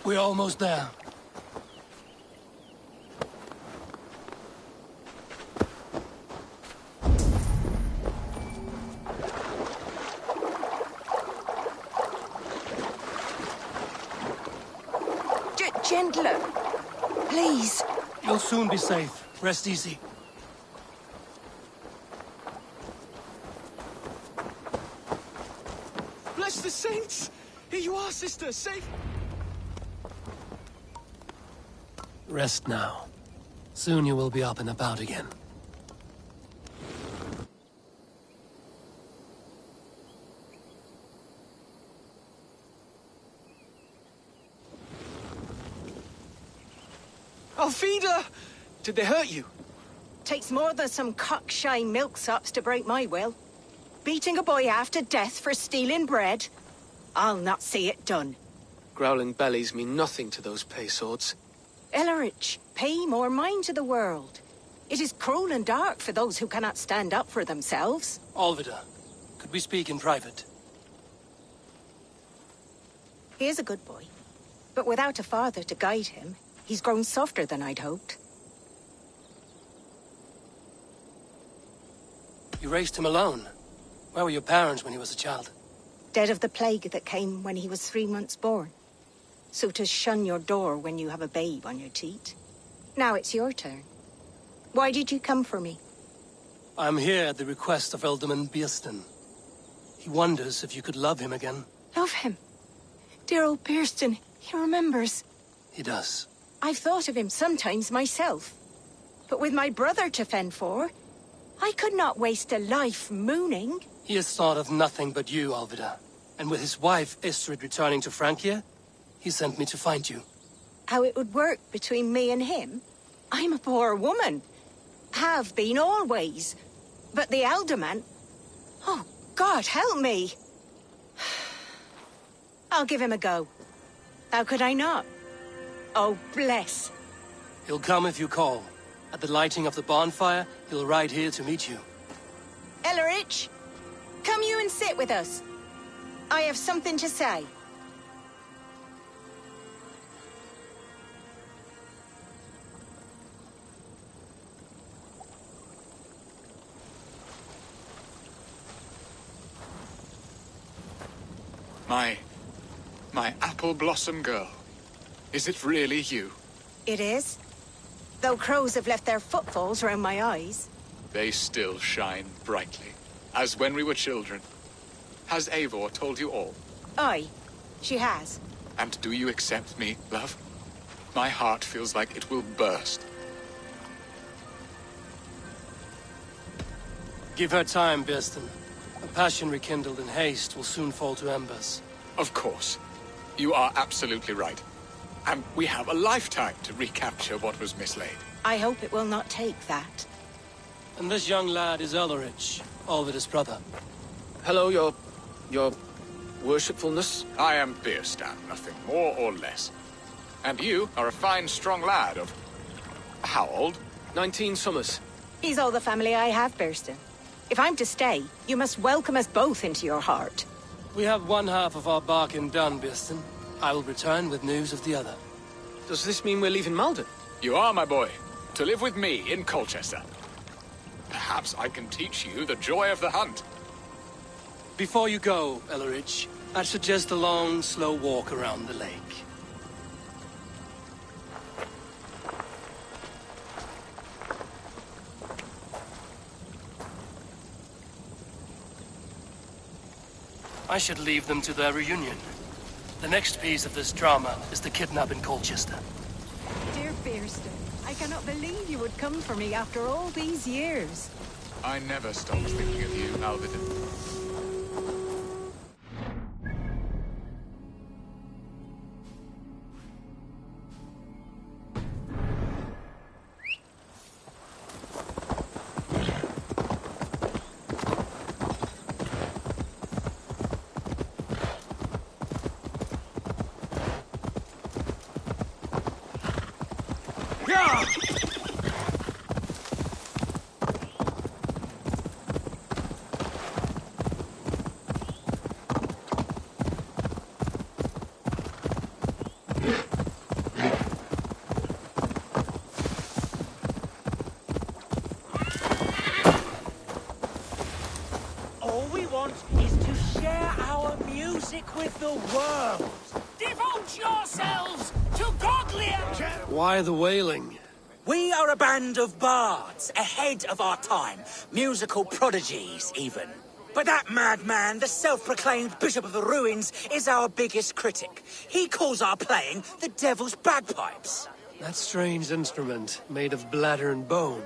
We're almost there. Gentler. Please. You'll soon be safe. Rest easy. Bless the saints! Here you are, sister, safe! Rest now. Soon you will be up and about again. Alfida! Did they hurt you? Takes more than some cockshy milksops to break my will. Beating a boy half to death for stealing bread? I'll not see it done. Growling bellies mean nothing to those pay swords. Ellerich, pay more mind to the world. It is cruel and dark for those who cannot stand up for themselves. Alvida, could we speak in private? He is a good boy, but without a father to guide him, he's grown softer than I'd hoped. You raised him alone. Where were your parents when he was a child? Dead of the plague that came when he was 3 months born. So to shun your door when you have a babe on your teat. Now it's your turn. Why did you come for me? I'm here at the request of Alderman Biersten. He wonders if you could love him again. Love him? Dear old Biersten, he remembers. He does. I've thought of him sometimes myself. But with my brother to fend for, I could not waste a life mooning. He has thought of nothing but you, Alvida. And with his wife, Estrid, returning to Francia, he sent me to find you. How it would work between me and him? I'm a poor woman. Have been always. But the alderman... Oh, God, help me! I'll give him a go. How could I not? Oh, bless. He'll come if you call. At the lighting of the bonfire, he'll ride here to meet you. Ellerich, come you and sit with us. I have something to say. My apple blossom girl. Is it really you? It is. Though crows have left their footfalls round my eyes. They still shine brightly, as when we were children. Has Eivor told you all? Aye, she has. And do you accept me, love? My heart feels like it will burst. Give her time, Biersten. A passion rekindled in haste will soon fall to embers. Of course. You are absolutely right. And we have a lifetime to recapture what was mislaid. I hope it will not take that. And this young lad is Ellerich, Alvida's brother. Hello, your worshipfulness. I am Bierstan, nothing more or less. And you are a fine, strong lad of... how old? 19 summers. He's all the family I have, Biersten. If I'm to stay, you must welcome us both into your heart. We have one half of our bargain done, Biersten. I will return with news of the other. Does this mean we're leaving Malden? You are, my boy, to live with me in Colchester. Perhaps I can teach you the joy of the hunt. Before you go, Ellerich, I'd suggest a long, slow walk around the lake. I should leave them to their reunion. The next piece of this drama is the kidnap in Colchester. Dear Biersten, I cannot believe you would come for me after all these years. I never stopped thinking of you, Alvida. with the world. Devote yourselves to godlier... Why the wailing? We are a band of bards, ahead of our time. Musical prodigies, even. But that madman, the self-proclaimed Bishop of the Ruins, is our biggest critic. He calls our playing the Devil's Bagpipes. That strange instrument, made of bladder and bone.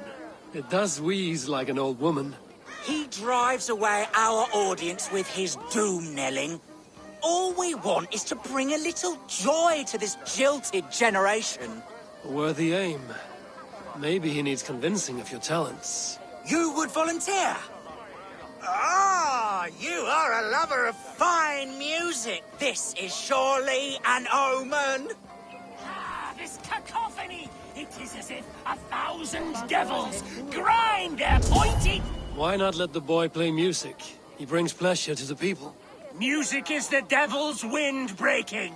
It does wheeze like an old woman. He drives away our audience with his doom-knelling. All we want is to bring a little joy to this jilted generation. A worthy aim. Maybe he needs convincing of your talents. You would volunteer? Ah, you are a lover of fine music. This is surely an omen. Ah, this cacophony! It is as if 1,000 devils grind their pointed... Why not let the boy play music? He brings pleasure to the people. Music is the devil's wind breaking.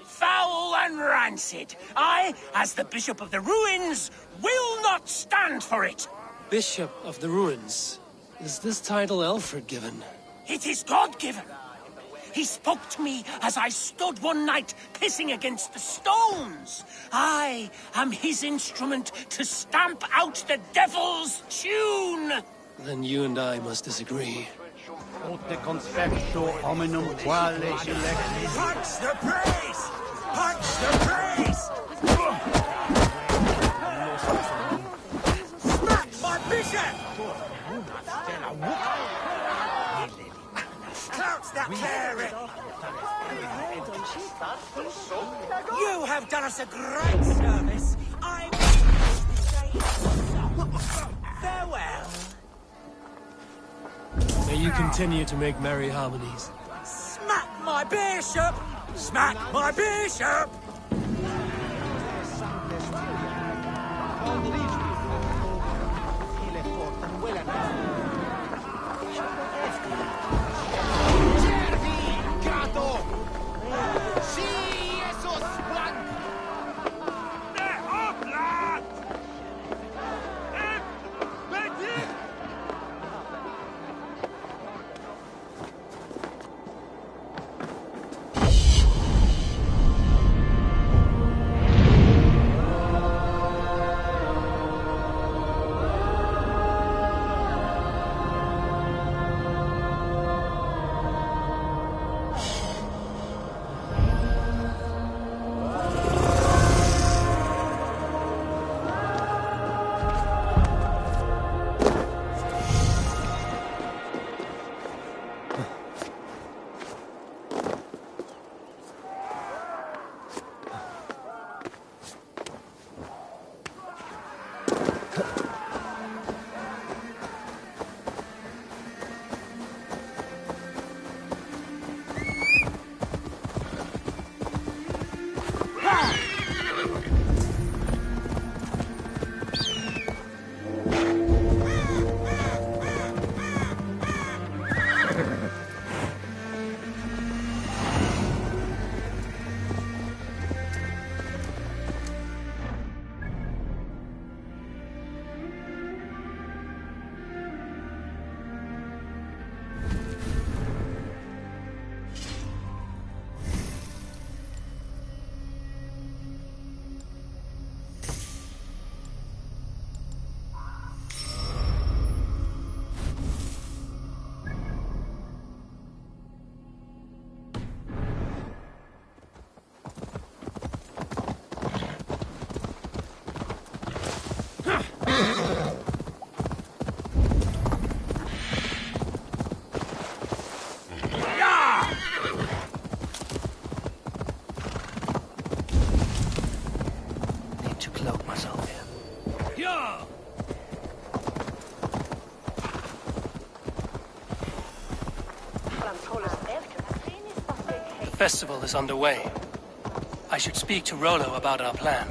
Foul and rancid. I, as the Bishop of the Ruins, will not stand for it. Bishop of the Ruins. Is this title Alfred given? It is God-given. He spoke to me as I stood one night pissing against the stones. I am his instrument to stamp out the devil's tune. Then you and I must disagree. Punch the praise! Punch the praise! Smack my bishop! Clouts that cleric! You have done us a great service. I wish to say farewell. May you continue to make merry harmonies. Smack my bishop! Smack my bishop! The festival is underway. I should speak to Rollo about our plan.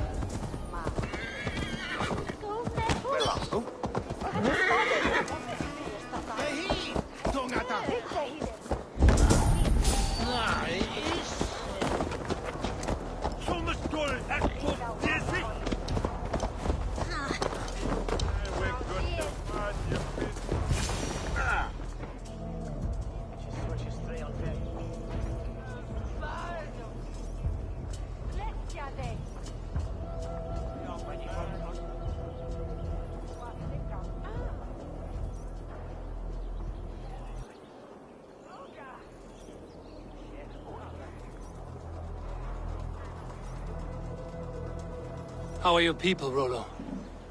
How are your people, Rollo?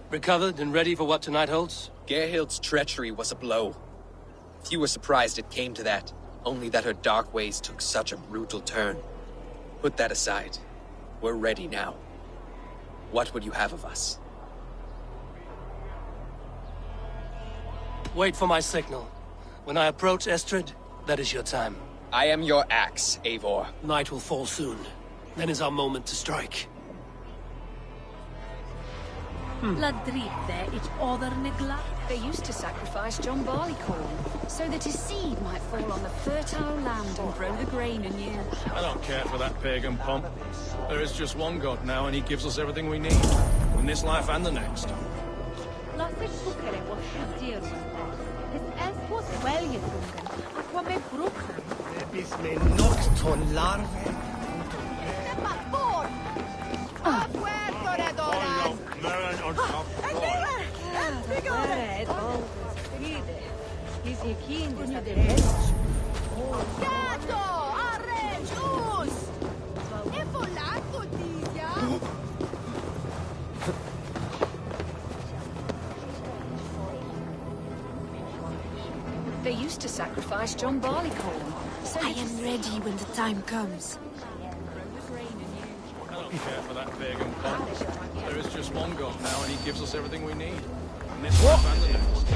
Recovered and ready for what tonight holds? Gerhild's treachery was a blow. Few were surprised it came to that, only that her dark ways took such a brutal turn. Put that aside. We're ready now. What would you have of us? Wait for my signal. When I approach Estrid, that is your time. I am your axe, Eivor. Night will fall soon. Then is our moment to strike. La dritte, each other neglect. They used to sacrifice John Barleycorn, so that his seed might fall on the fertile land and grow the grain anew. I don't care for that pagan pomp. There is just one god now, and he gives us everything we need. In this life and the next. Lasset buchere was studier. His es was well getrunken, aqua me bruchen. Bis me nocton larve. They used to sacrifice John Barleycorn, so I am ready when the time comes. I don't care for that pagan pomp. There is just one god now, and he gives us everything we need. In this life and the next.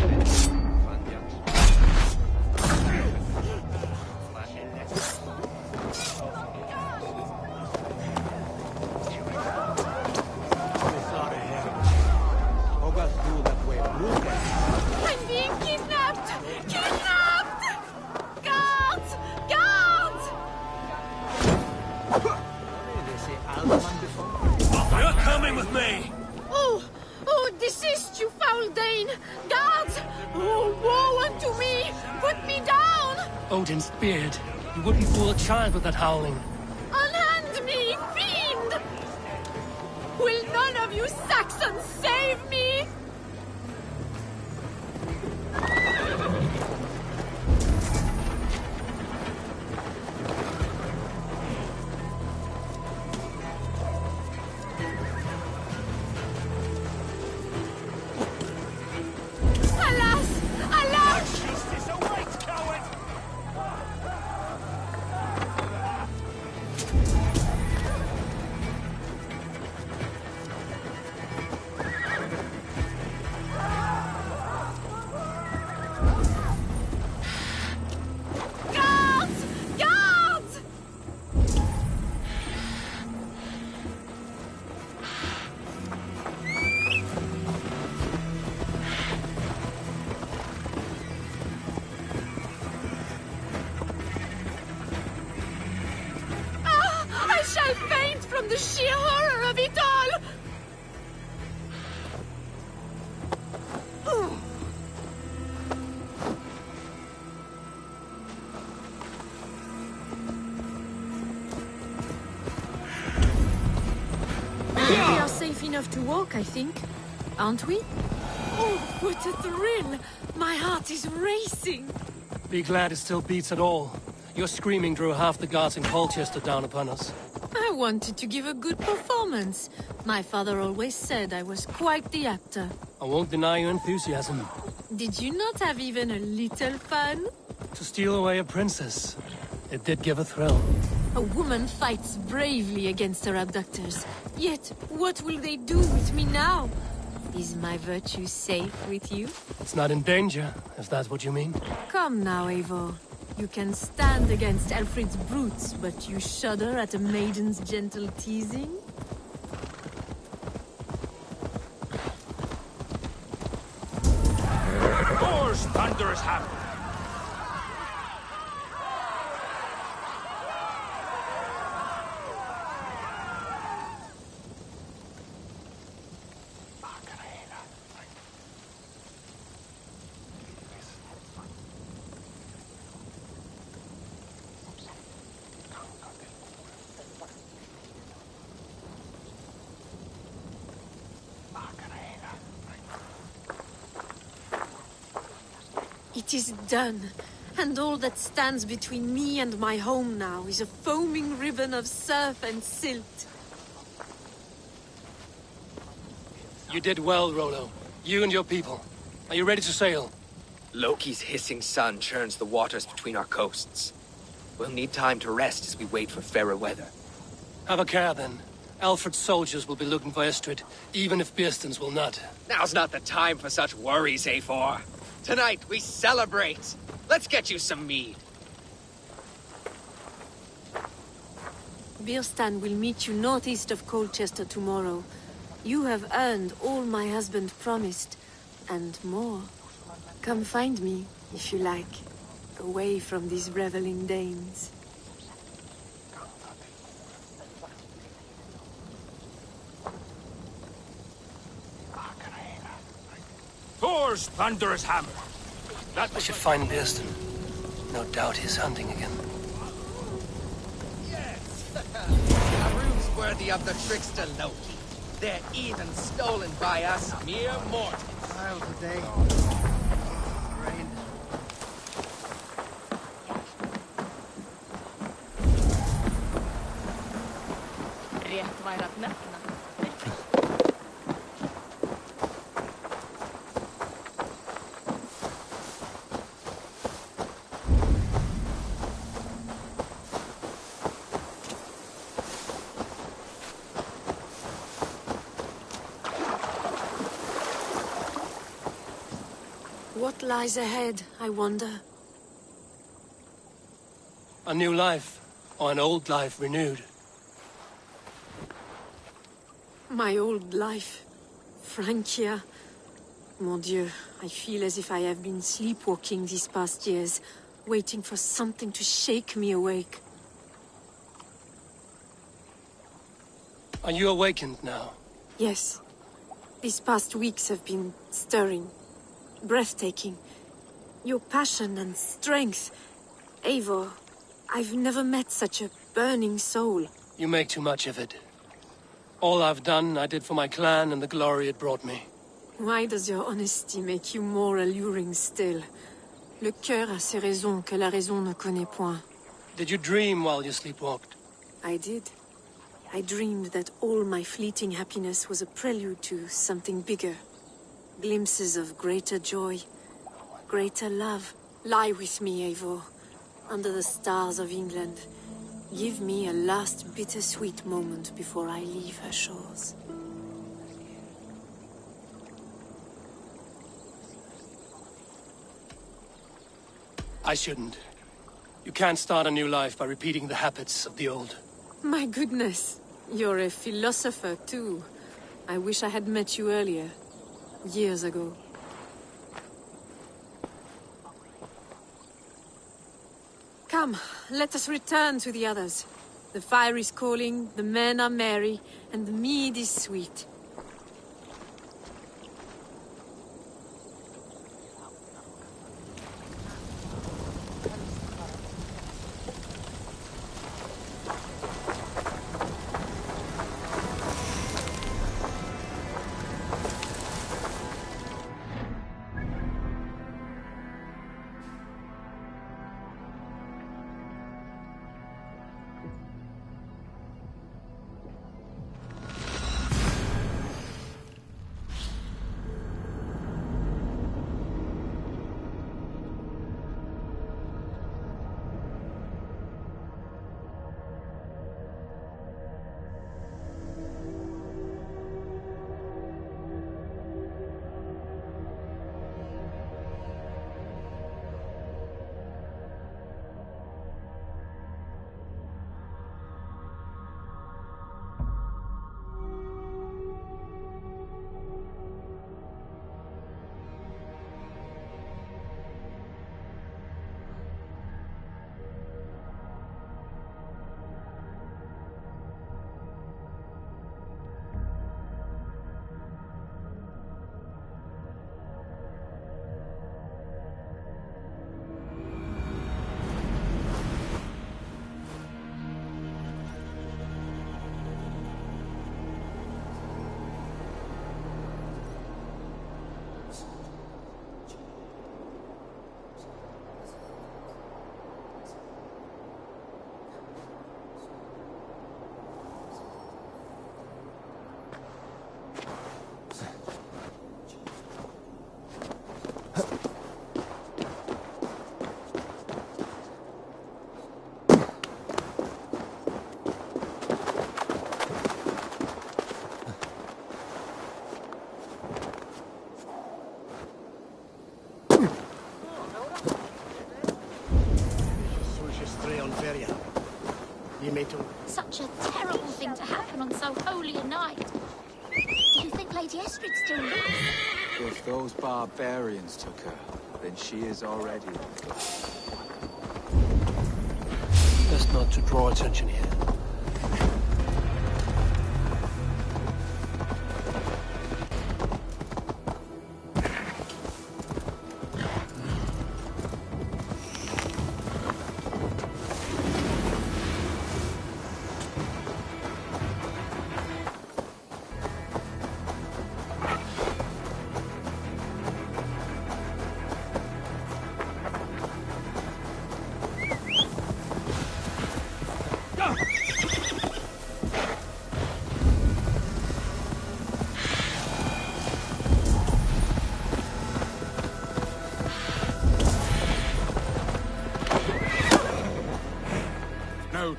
I'm being kidnapped! Kidnapped! Guards! Guards! You're coming with me! Oh, desist, you foul Dane! Guards! Oh, woe unto me! Put me down! Odin's beard. You wouldn't fool a child with that howling. Unhand me, fiend! Will none of you Saxons save me? Alas! Alas! Justice awaits, coward! Guards! Guards! I shall faint from the sheer horror of it all! We are safe enough to walk, I think. Aren't we? Oh, what a thrill! My heart is racing! Be glad it still beats at all. Your screaming drew half the guards in Colchester down upon us. I wanted to give a good performance. My father always said I was quite the actor. I won't deny your enthusiasm. Did you not have even a little fun? To steal away a princess. It did give a thrill. A woman fights bravely against her abductors. Yet, what will they do with me now? Is my virtue safe with you? It's not in danger, if that's what you mean. Come now, Eivor. You can stand against Alfred's brutes, but you shudder at a maiden's gentle teasing? Thor's thunderous hammer! It is done, and all that stands between me and my home now is a foaming ribbon of surf and silt. You did well, Rolo. You and your people. Are you ready to sail? Loki's hissing sun churns the waters between our coasts. We'll need time to rest as we wait for fairer weather. Have a care, then. Alfred's soldiers will be looking for Estrid, even if Bearston's will not. Now's not the time for such worries, A4. Tonight, we celebrate. Let's get you some mead. Bearstan will meet you northeast of Colchester tomorrow. You have earned all my husband promised, and more. Come find me, if you like, away from these reveling Danes. Thor's thunderous hammer. I should find Bearston. No doubt he's hunting again. Yes! A room's worthy of the trickster Loki. They're even stolen by us mere mortals. Wild today. Rain. Rätt nätterna. What lies ahead, I wonder? A new life, or an old life renewed. My old life. Francia. Mon Dieu, I feel as if I have been sleepwalking these past years, waiting for something to shake me awake. Are you awakened now? Yes. These past weeks have been stirring. Breathtaking. Your passion and strength. Eivor, I've never met such a burning soul. You make too much of it. All I've done, I did for my clan and the glory it brought me. Why does your honesty make you more alluring still? Le cœur a ses raisons que la raison ne connaît point. Did you dream while you sleepwalked? I did. I dreamed that all my fleeting happiness was a prelude to something bigger. Glimpses of greater joy, greater love. Lie with me, Eivor, under the stars of England. Give me a last bittersweet moment before I leave her shores. I shouldn't. You can't start a new life by repeating the habits of the old. My goodness, you're a philosopher too. I wish I had met you earlier. Years ago. Come, let us return to the others. The fire is calling, the men are merry, and the mead is sweet. Such a terrible thing to happen on so holy a night. Do you think Lady Estrid still lives? If those barbarians took her, then she is already. Best not to draw attention here.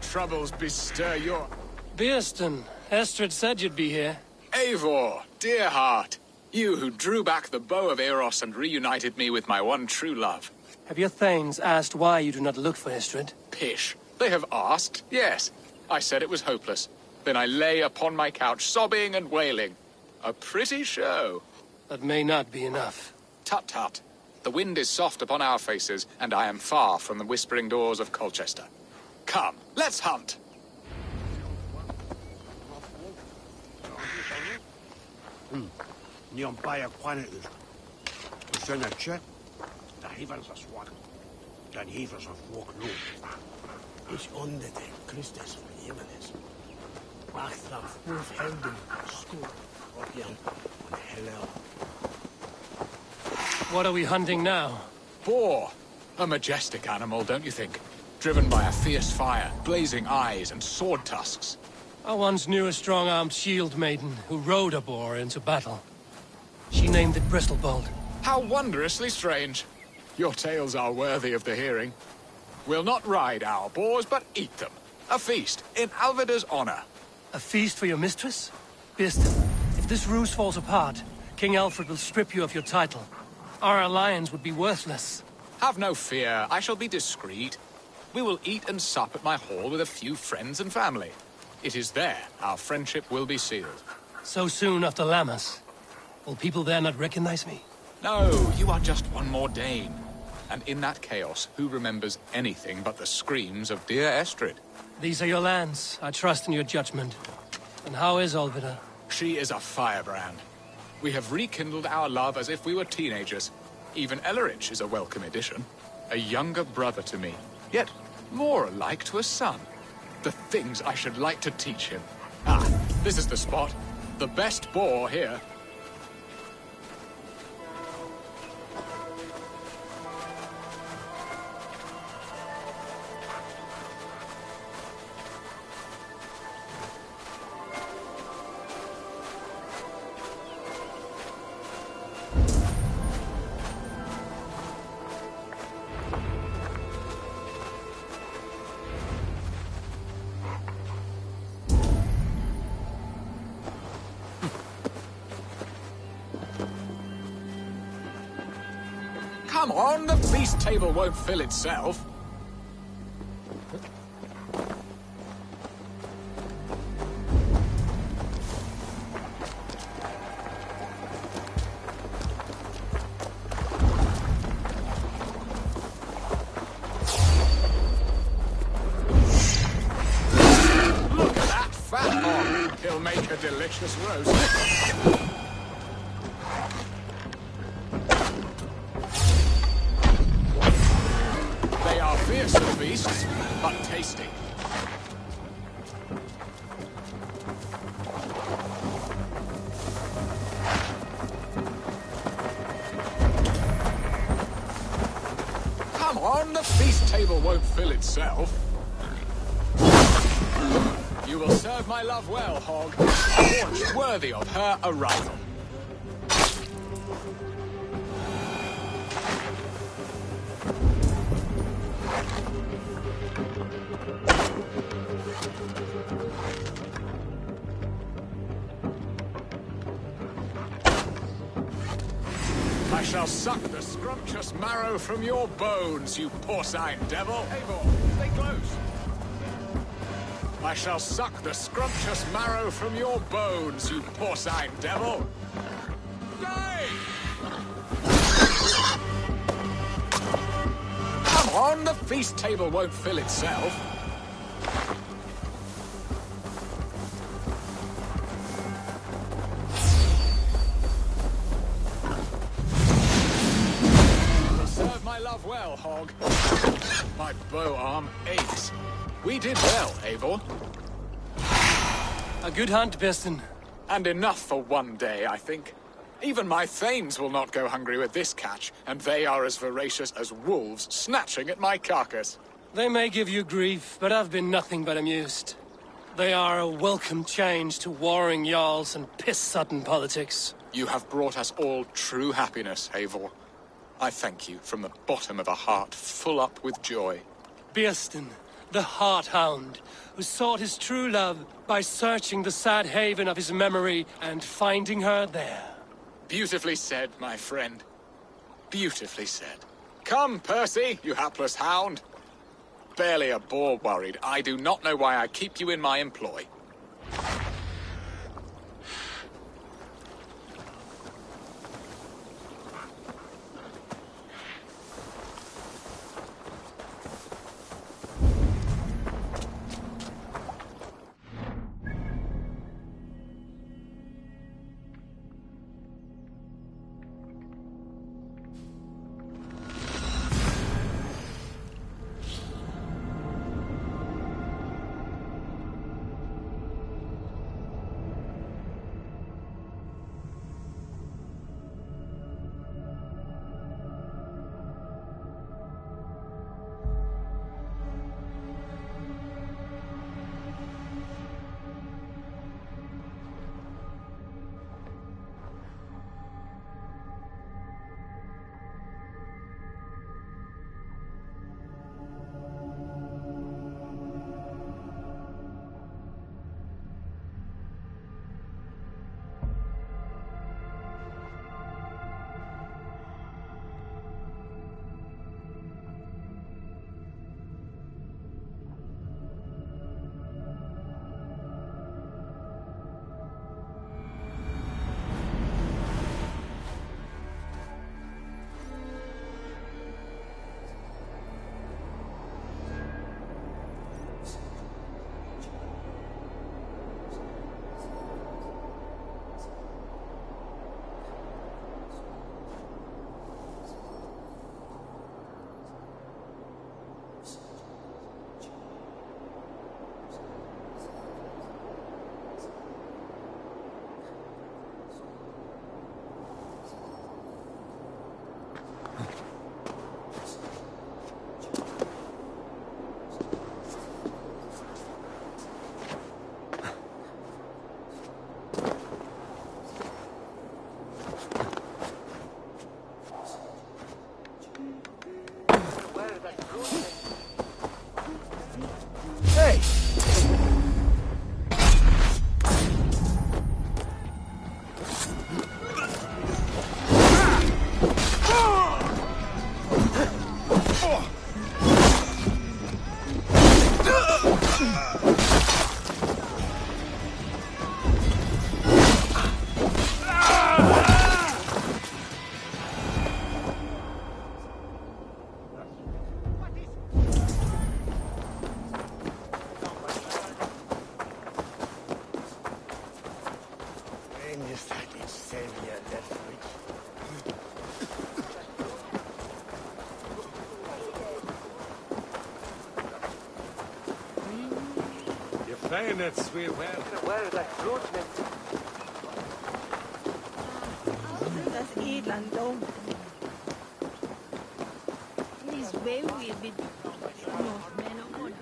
Troubles bestir your... Beerston, Estrid said you'd be here. Eivor, dear heart. You who drew back the bow of Eros and reunited me with my one true love. Have your thanes asked why you do not look for Estrid? Pish. They have asked, yes. I said it was hopeless. Then I lay upon my couch, sobbing and wailing. A pretty show. That may not be enough. Tut tut. The wind is soft upon our faces, and I am far from the whispering doors of Colchester. Come, let's hunt! What are we hunting now? Boar. A majestic animal, don't you think? Driven by a fierce fire, blazing eyes, and sword tusks. I once knew a strong-armed shield maiden who rode a boar into battle. She named it Bristolbolt. How wondrously strange. Your tales are worthy of the hearing. We'll not ride our boars, but eat them. A feast, in Alvida's honor. A feast for your mistress? Beerston, if this ruse falls apart, King Alfred will strip you of your title. Our alliance would be worthless. Have no fear, I shall be discreet. We will eat and sup at my hall with a few friends and family. It is there our friendship will be sealed. So soon after Lammas? Will people there not recognize me? No, you are just one more Dane. And in that chaos, who remembers anything but the screams of dear Estrid? These are your lands. I trust in your judgment. And how is Alvida? She is a firebrand. We have rekindled our love as if we were teenagers. Even Ellerich is a welcome addition. A younger brother to me, yet more alike to a son. The things I should like to teach him. Ah, this is the spot. The best boar here. Come on, the feast table won't fill itself. Look at that fat hog. He'll make a delicious roast. Fearsome beasts, but tasty. Come on, the feast table won't fill itself. You will serve my love well, hog. A haunch worthy of her arrival. I shall suck the scrumptious marrow from your bones, you porcine devil. Eivor, stay close. I shall suck the scrumptious marrow from your bones, you porcine devil! Yay! Come on, the feast table won't fill itself. Serve my love well, Hog. My bow arm aches. We did well, Eivor. A good hunt, Biston. And enough for one day, I think. Even my thanes will not go hungry with this catch, and they are as voracious as wolves snatching at my carcass. They may give you grief, but I've been nothing but amused. They are a welcome change to warring jarls and piss-sodden politics. You have brought us all true happiness, Eivor. I thank you from the bottom of a heart full up with joy. Birsten, the Heart-Hound, who sought his true love by searching the sad haven of his memory and finding her there. Beautifully said, my friend. Beautifully said. Come, Percy, you hapless hound. Barely a boar worried. I do not know why I keep you in my employ. Bayonets, we where that fruit Das Edland dom. This way we be Northmen on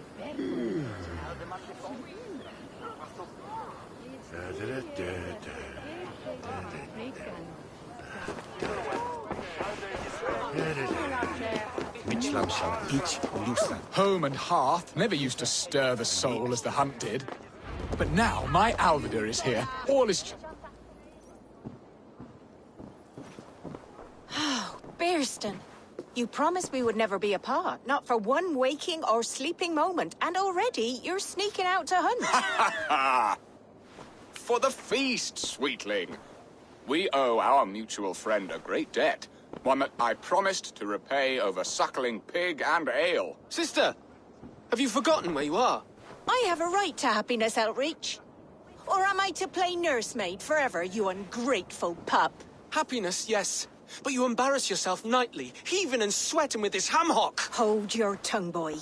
Home and hearth never used to stir the soul as the hunt did. But now my Alvida is here. All is... Oh, Birsten. You promised we would never be apart, not for one waking or sleeping moment, and already you're sneaking out to hunt. For the feast, sweetling. We owe our mutual friend a great debt, one that I promised to repay over suckling pig and ale. Sister, have you forgotten where you are? I have a right to happiness, Outreach. Or am I to play nursemaid forever, you ungrateful pup? Happiness, yes. But you embarrass yourself nightly, heaving and sweating with this ham-hock. Hold your tongue, boy.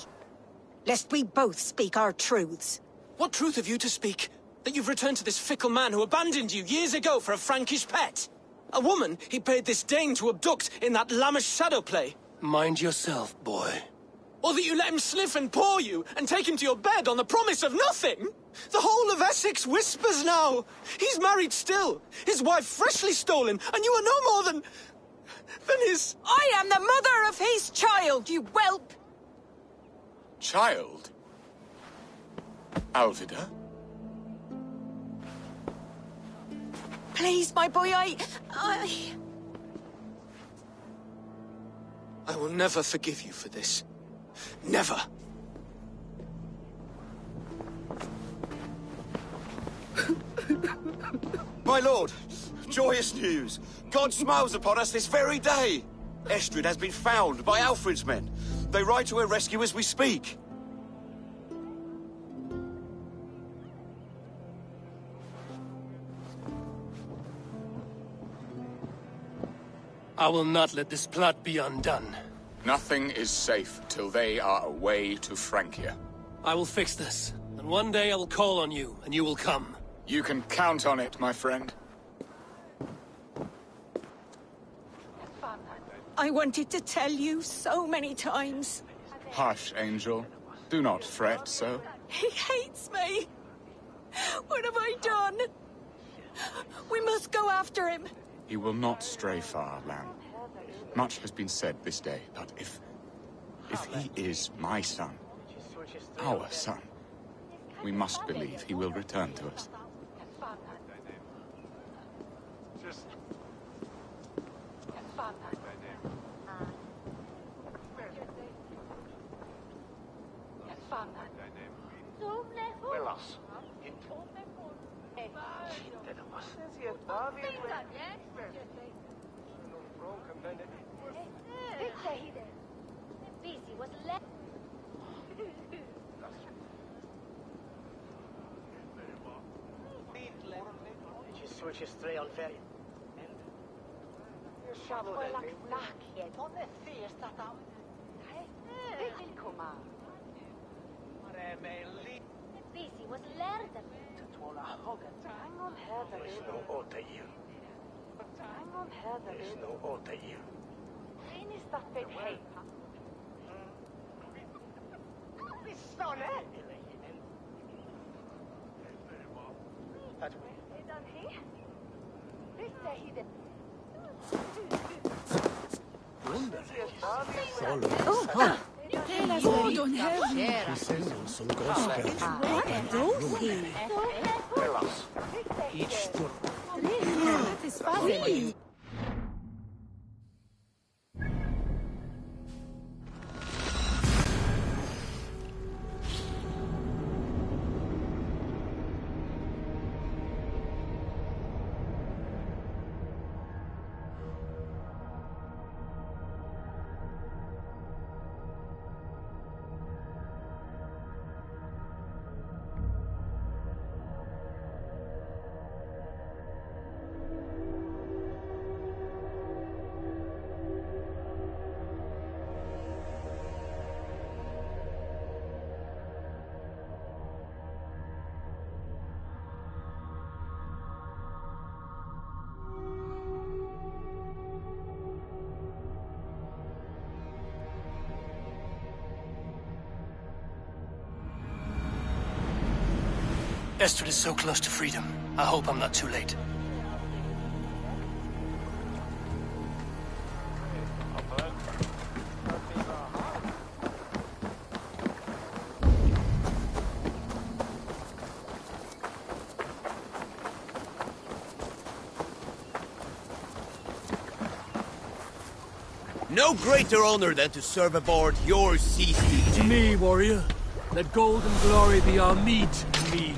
Lest we both speak our truths. What truth have you to speak? That you've returned to this fickle man who abandoned you years ago for a Frankish pet? A woman he paid this Dane to abduct in that lammish shadow play? Mind yourself, boy. Or that you let him sniff and paw you and take him to your bed on the promise of nothing? The whole of Essex whispers now. He's married still, his wife freshly stolen, and you are no more than his... I am the mother of his child, you whelp! Child? Alvida? Please, my boy, I will never forgive you for this. Never. My lord, joyous news. God smiles upon us this very day. Estrid has been found by Alfred's men. They ride to her rescue as we speak. I will not let this plot be undone. Nothing is safe till they are away to Francia. I will fix this, and one day I will call on you, and you will come. You can count on it, my friend. I wanted to tell you so many times. Hush, Angel. Do not fret so. He hates me. What have I done? We must go after him. He will not stray far, Lamb. Much has been said this day, but if he is my son, our son, we must believe he will return to us. Estrid is so close to freedom. I hope I'm not too late. No greater honor than to serve aboard your sea steed. To me, warrior. Let gold and glory be our meat and mead.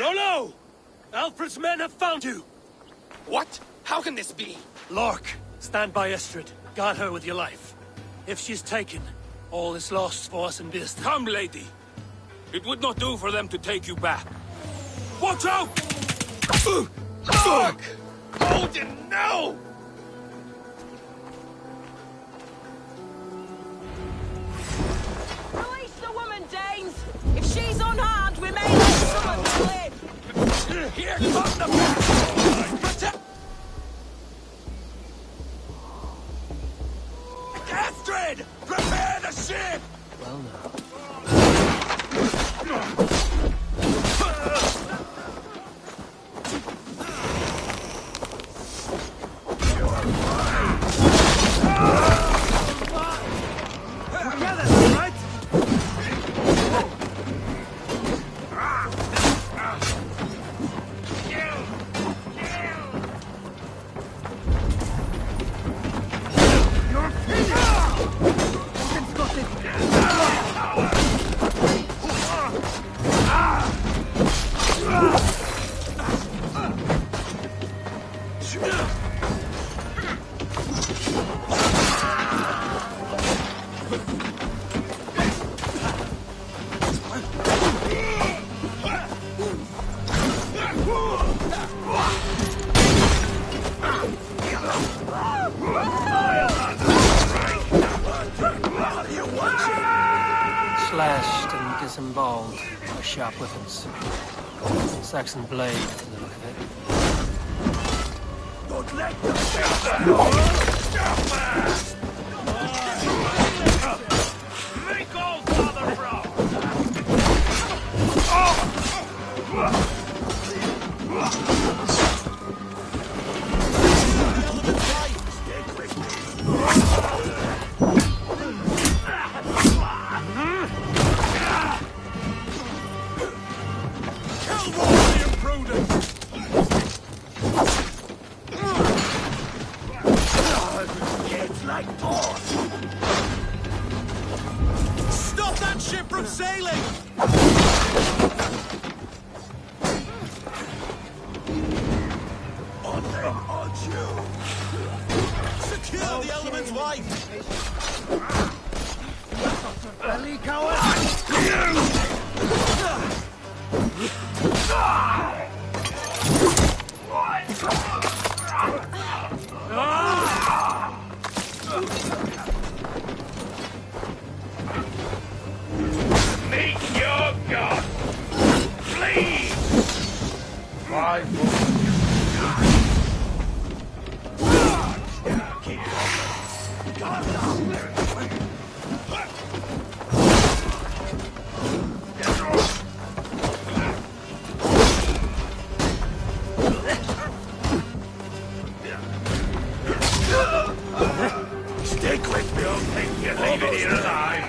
Rollo! Alfred's men have found you! What? How can this be? Lork, stand by Estrid. Guard her with your life. If she's taken, all is lost for us in Birst. Come, lady. It would not do for them to take you back. Watch out! Fuck! Odin, no! Release the woman, Danes! If she's unharmed, we may let some of them live! Here comes the battle! Protect! Astrid! Prepare the ship! Well now. Slashed and disemboweled by sharp weapons. Saxon blade, from the look of it. Don't let them make all father proud! Stop that ship from sailing! On them, on you! Secure the element's wife! Belly coward! Meet your god! Please! My Stick with me, I'll think you leave it here alive.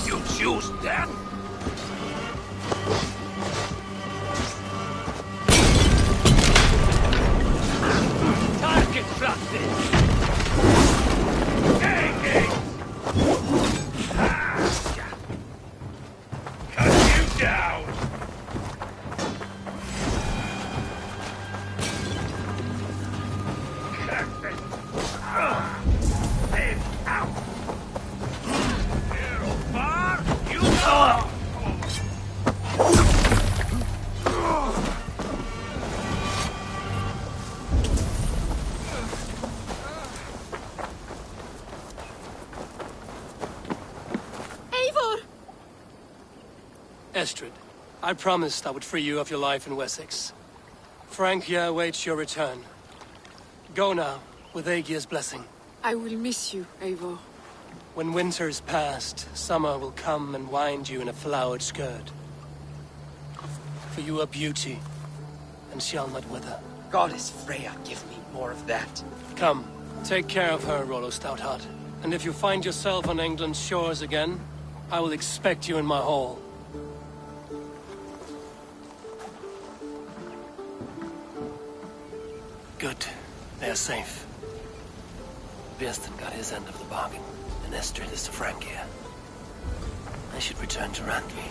You choose death? Estrid, I promised I would free you of your life in Wessex. Francia awaits your return. Go now, with Aegir's blessing. I will miss you, Eivor. When winter is past, summer will come and wind you in a flowered skirt. For you are beauty, and shall not wither. Goddess Freya, give me more of that. Come, take care of her, Rollo Stoutheart. And if you find yourself on England's shores again, I will expect you in my hall. Good. They are safe. Birsten got his end of the bargain, and Estrid is to Francia. I should return to Randvi.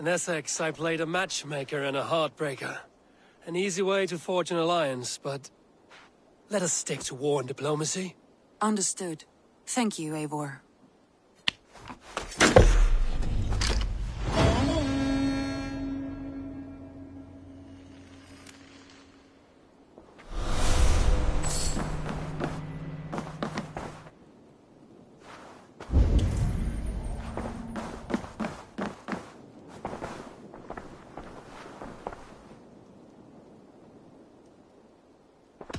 In Essex, I played a matchmaker and a heartbreaker. An easy way to forge an alliance, but let us stick to war and diplomacy. Understood. Thank you, Eivor.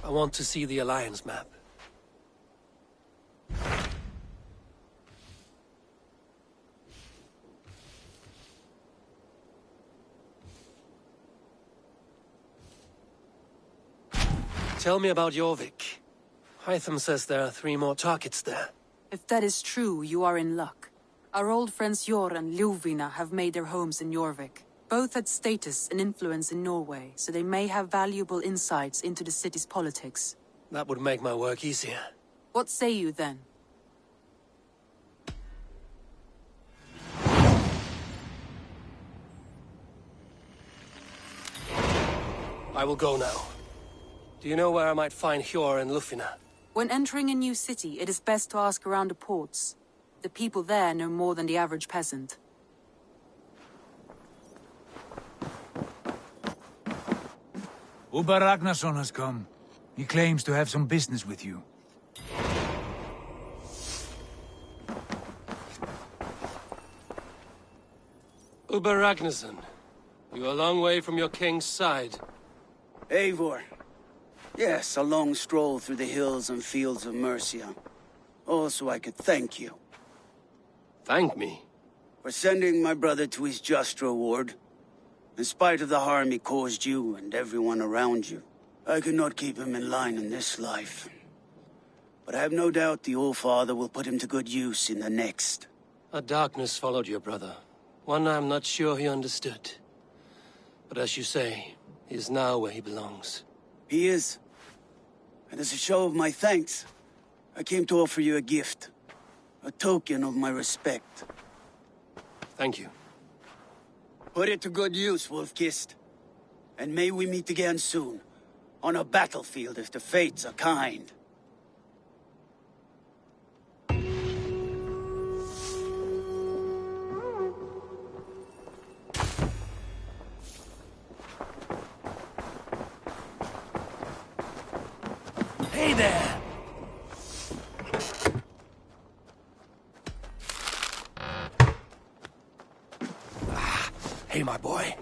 I want to see the Alliance map. Tell me about Jorvik. Hytham says there are 3 more targets there. If that is true, you are in luck. Our old friends Jor and Ljuvina have made their homes in Jorvik. Both had status and influence in Norway, so they may have valuable insights into the city's politics. That would make my work easier. What say you then? I will go now. Do you know where I might find Hjor and Ljufina? When entering a new city, it is best to ask around the ports. The people there know more than the average peasant. Uber Ragnarsson has come. He claims to have some business with you. Uber Ragnarsson, you are a long way from your king's side. Eivor. Yes, a long stroll through the hills and fields of Mercia. Also, I could thank you. Thank me? For sending my brother to his just reward. In spite of the harm he caused you and everyone around you, I could not keep him in line in this life. But I have no doubt the All-Father will put him to good use in the next. A darkness followed your brother. One I'm not sure he understood. But as you say, he is now where he belongs. He is. And as a show of my thanks, I came to offer you a gift. A token of my respect. Thank you. Put it to good use, Wolf-Kissed. And may we meet again soon. On a battlefield if the fates are kind. Hey there! Hey, my boy.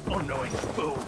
Unknowing fool.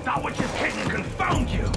That which is hidden confound you!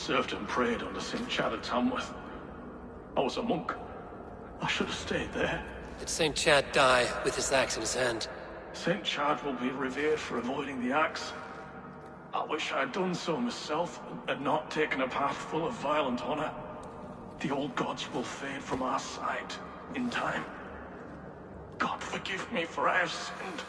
served and prayed under St. Chad at Tamworth. I was a monk. I should have stayed there. Did St. Chad die with his axe in his hand? St. Chad will be revered for avoiding the axe. I wish I had done so myself, and not taken a path full of violent honor. The old gods will fade from our sight in time. God forgive me, for I have sinned.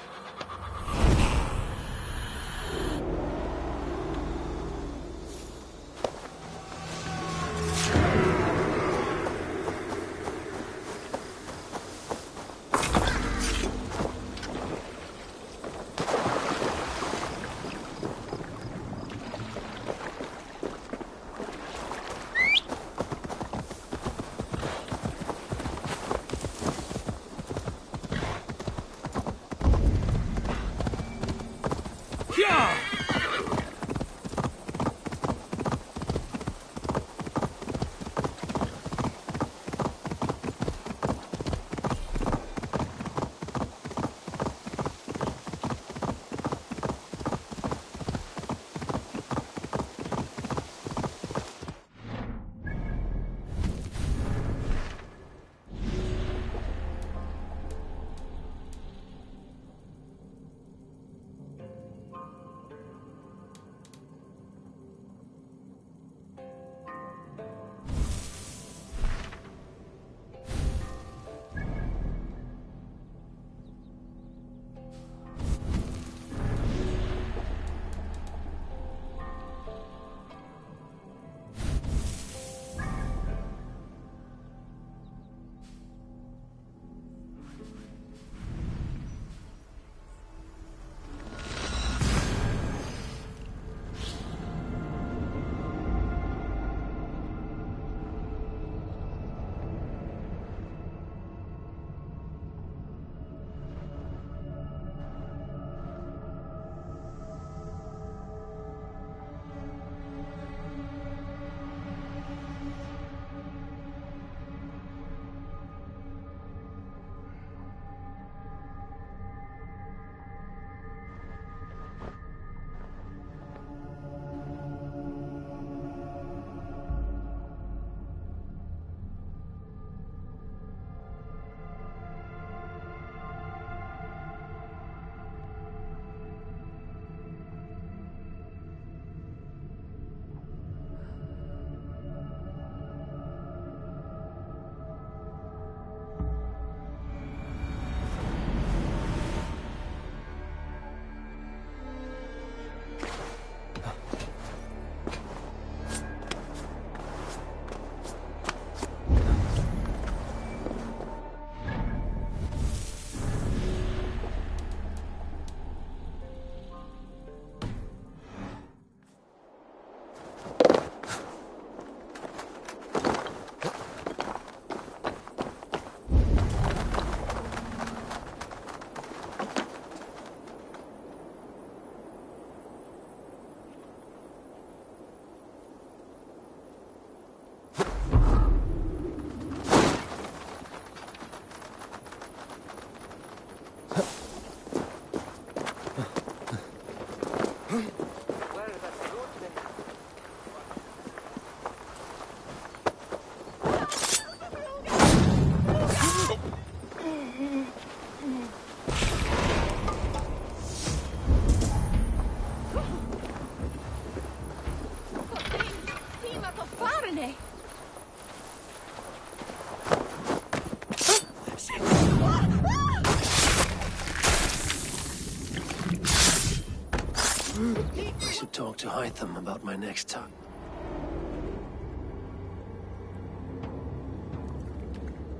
I should talk to Hytham about my next tug.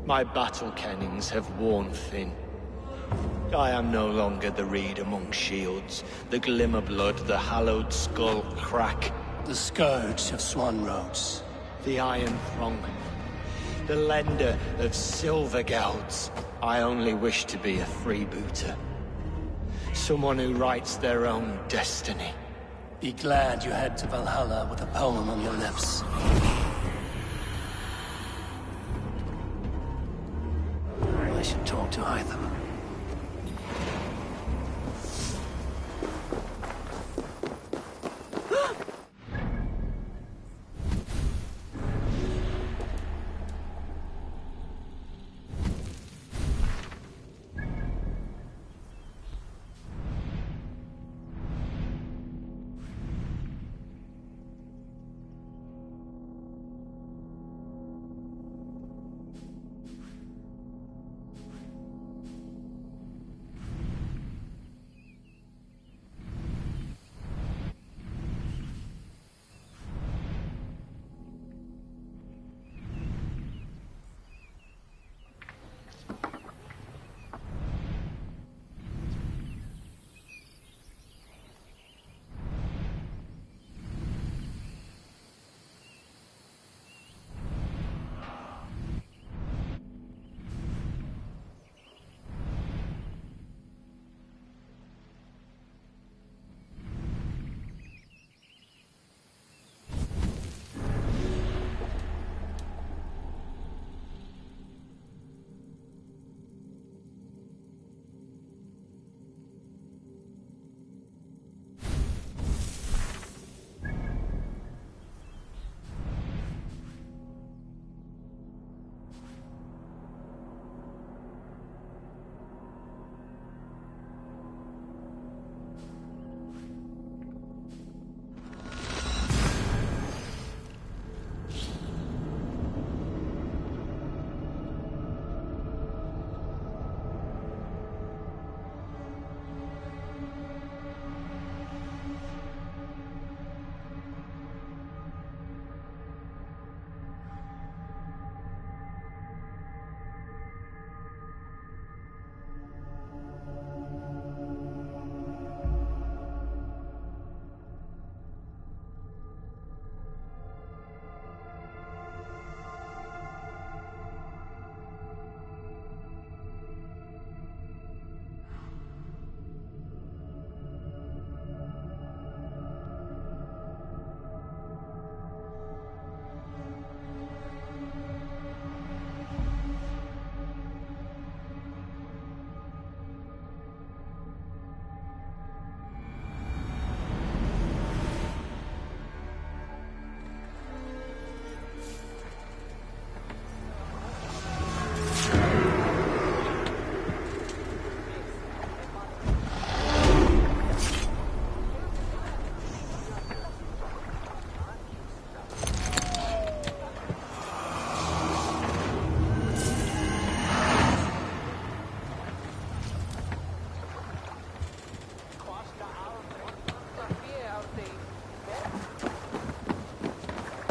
My battle kennings have worn thin. I am no longer the reed among shields, the glimmer blood, the hallowed skull crack. The scourge of Swan Roads. The iron throng. The lender of silver gelds. I only wish to be a freebooter. Someone who writes their own destiny. Be glad you head to Valhalla with a poem on your lips. I should talk to Hytham.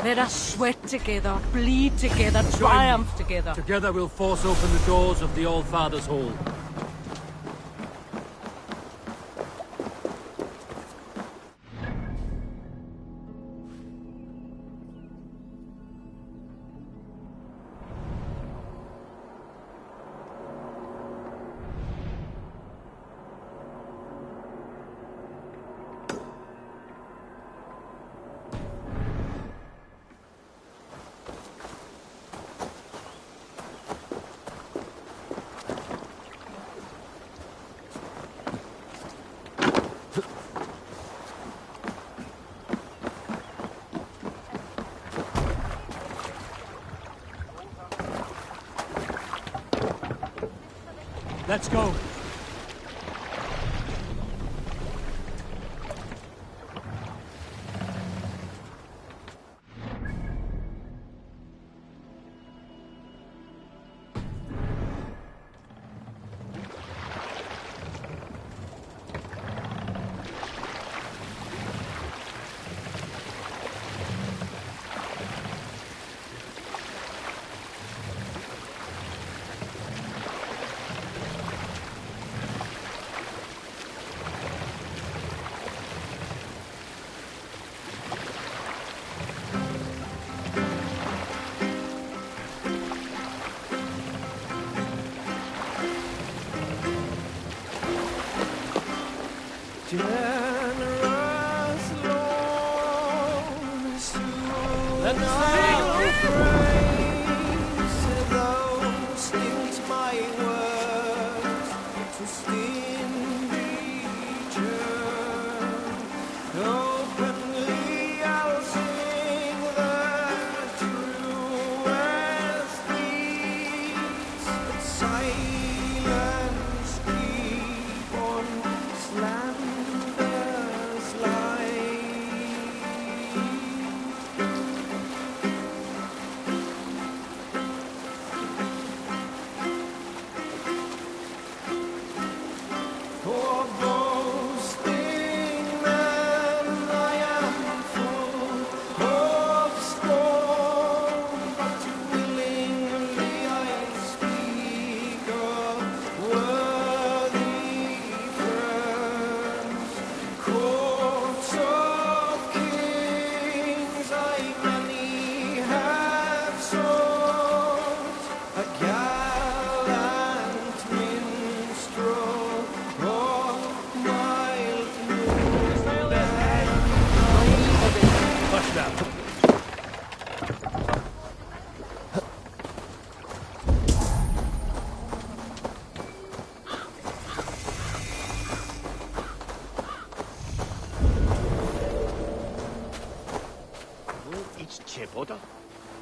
Let us sweat together, bleed together, triumph together. Together we'll force open the doors of the All-Father's Hall. Let's go.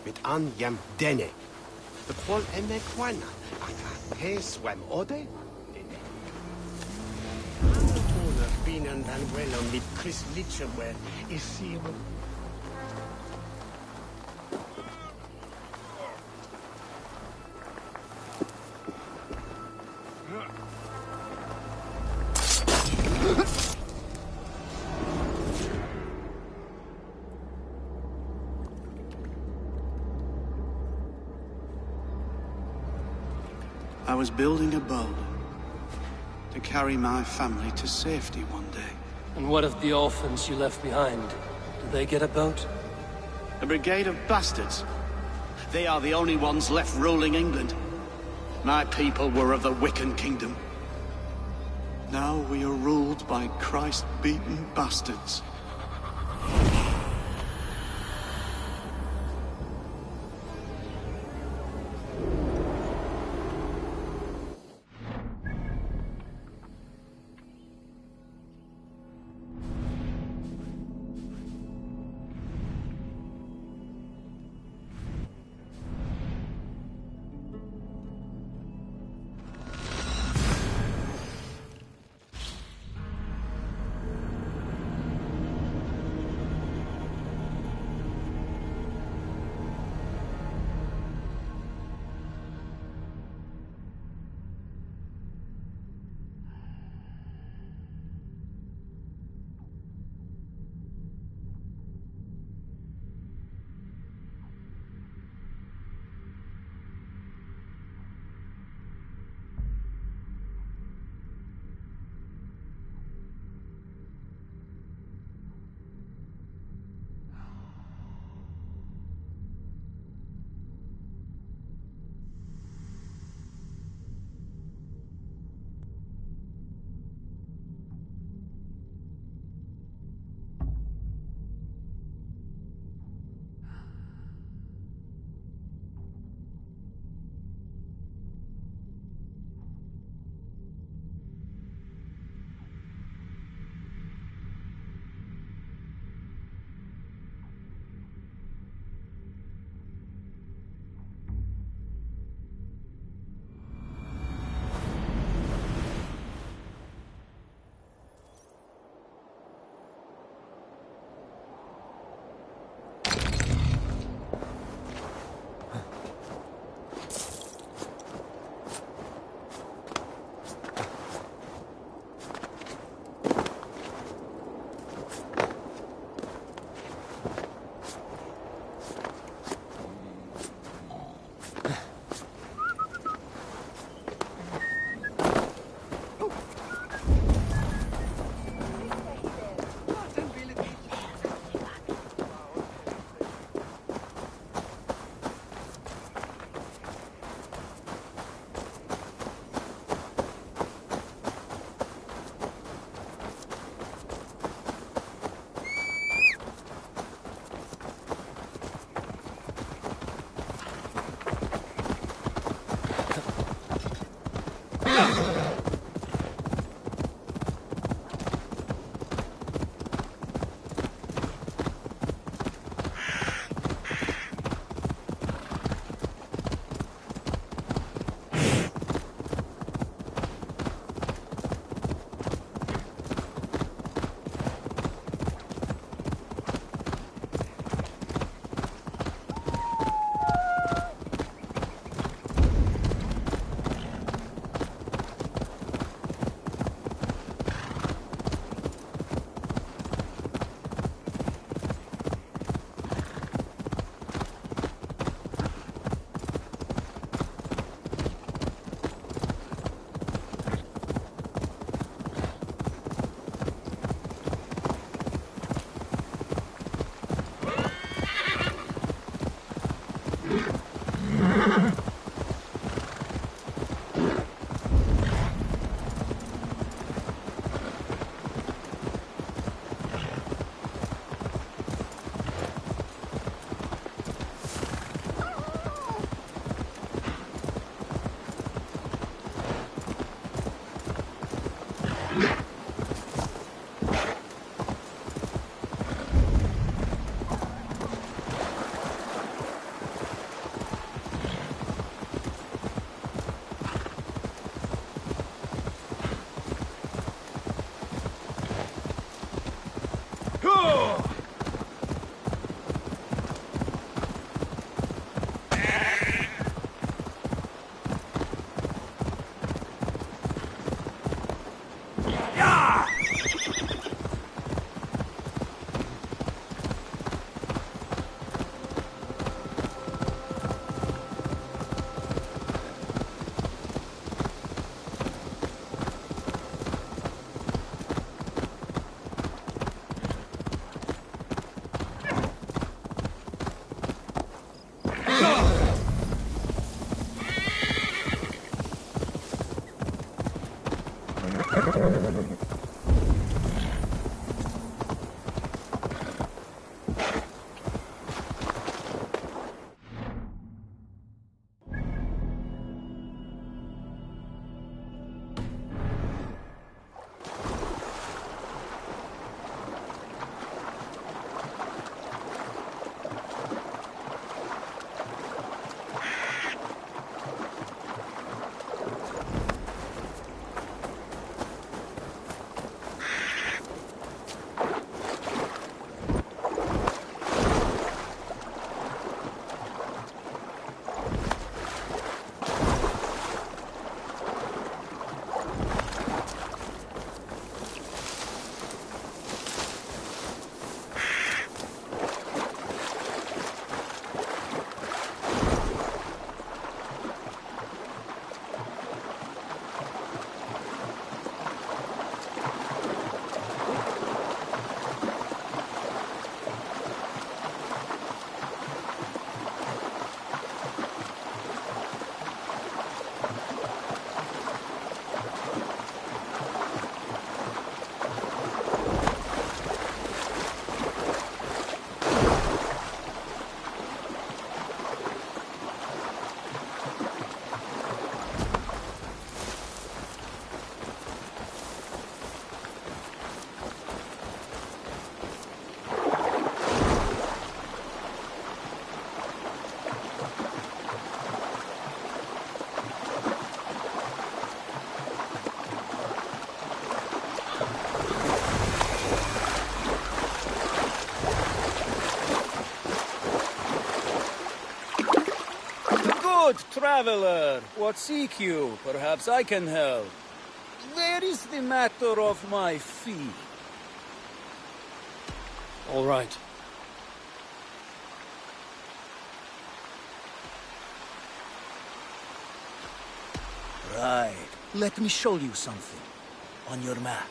Mit an jam dene. De kwal ene kwana. Aka he swam ode. Dene. Antona binan dan welo mit Chris Litcherwell is sieben. I was building a boat to carry my family to safety one day. And what of the orphans you left behind? Did they get a boat? A brigade of bastards. They are the only ones left ruling England. My people were of the Wiccan kingdom. Now we are ruled by Christ-beaten bastards. traveler. What seek you? Perhaps I can help. Where is the matter of my fee? All right. Right. Let me show you something. On your map.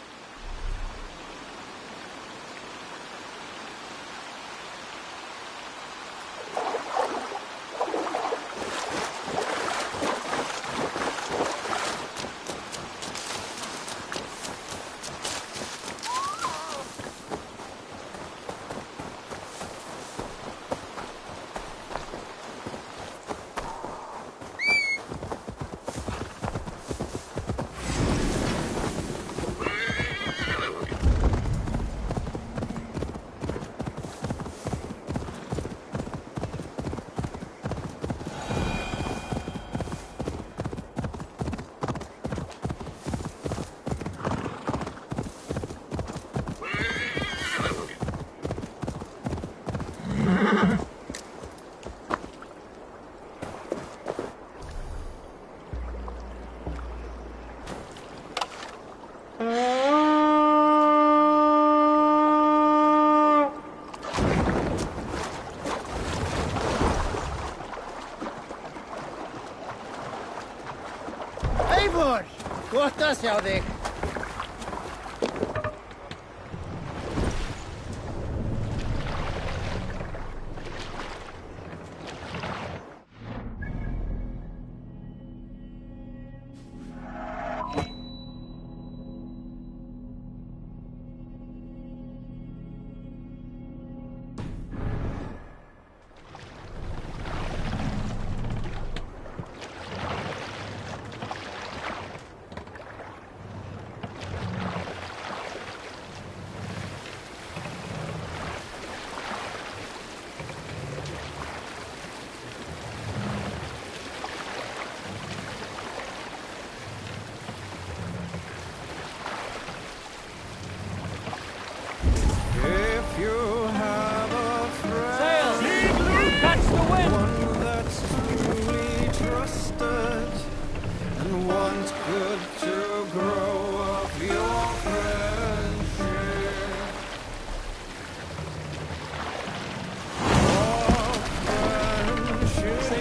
Eivor! Gott að sjá þig.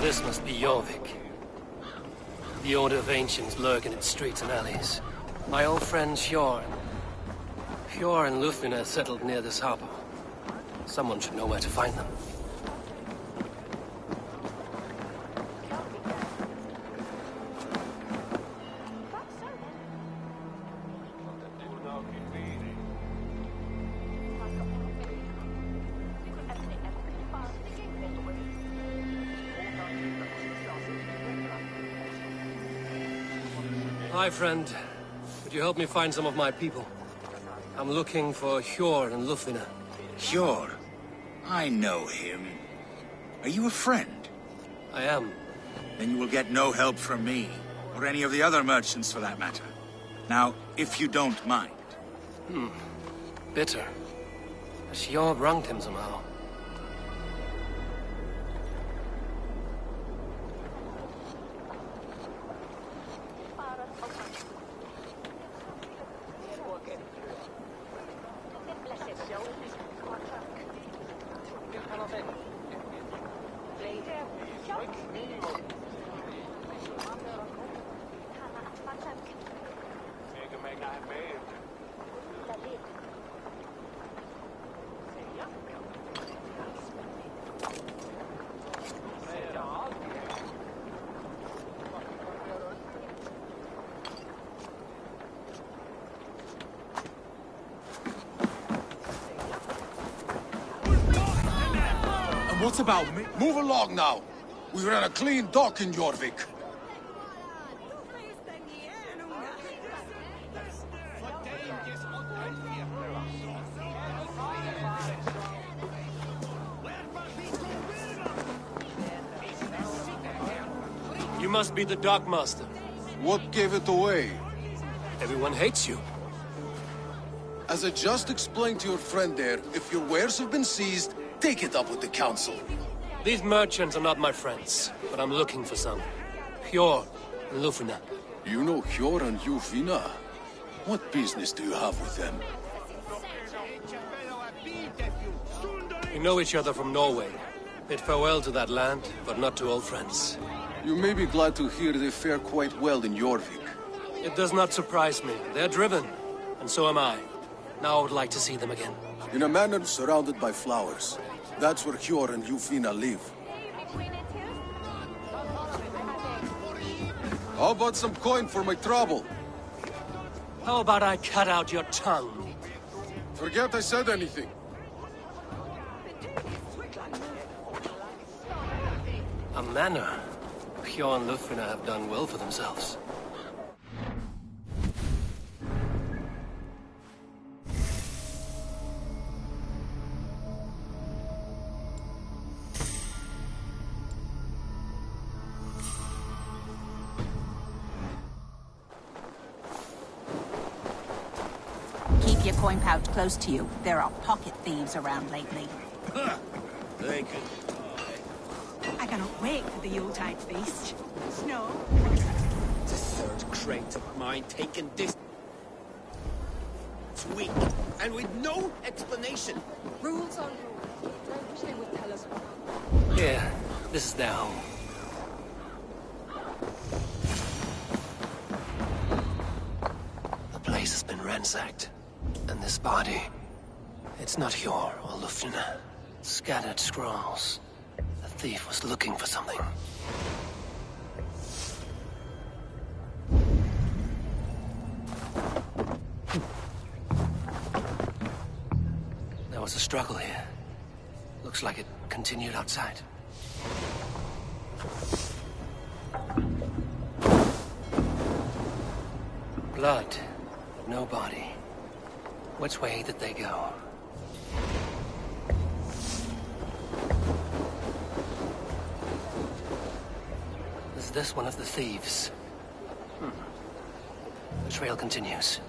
This must be Jorvik. The Order of Ancients lurk in its streets and alleys. My old friend Hjorn. Hjorn and Lufina settled near this harbor. Someone should know where to find them. Hi, friend. Could you help me find some of my people? I'm looking for Hjorn and Lufina. Hjorn? I know him. Are you a friend? I am. Then you will get no help from me, or any of the other merchants for that matter. Now, if you don't mind. Bitter. Has Hjorn wronged him somehow? What about me? Move along now. We ran a clean dock in Jorvik. You must be the Dockmaster. What gave it away? Everyone hates you. As I just explained to your friend there, if your wares have been seized, take it up with the council. These merchants are not my friends, but I'm looking for some. Hjor and Lufina. You know Hjor and Lufina? What business do you have with them? We know each other from Norway. Bid farewell to that land, but not to old friends. You may be glad to hear they fare quite well in Jorvik. It does not surprise me. They're driven, and so am I. Now I would like to see them again. In a manor surrounded by flowers. That's where Hjor and Lufina live. How about some coin for my trouble? How about I cut out your tongue? Forget I said anything. A manor. Hjor and Lufina have done well for themselves. Keep your coin pouch close to you. There are pocket thieves around lately. Thank you. I cannot wait for the Yuletide feast. Snow. The third crate of mine taken this week, and with no explanation. Rules are rules. I wish they would tell us. Here, this is their home. The place has been ransacked. And this body, it's not Hjor or Lufina. Scattered scrolls. The thief was looking for something. There was a struggle here. Looks like it continued outside. Blood, but no body. Which way did they go? Is this one of the thieves? The trail continues.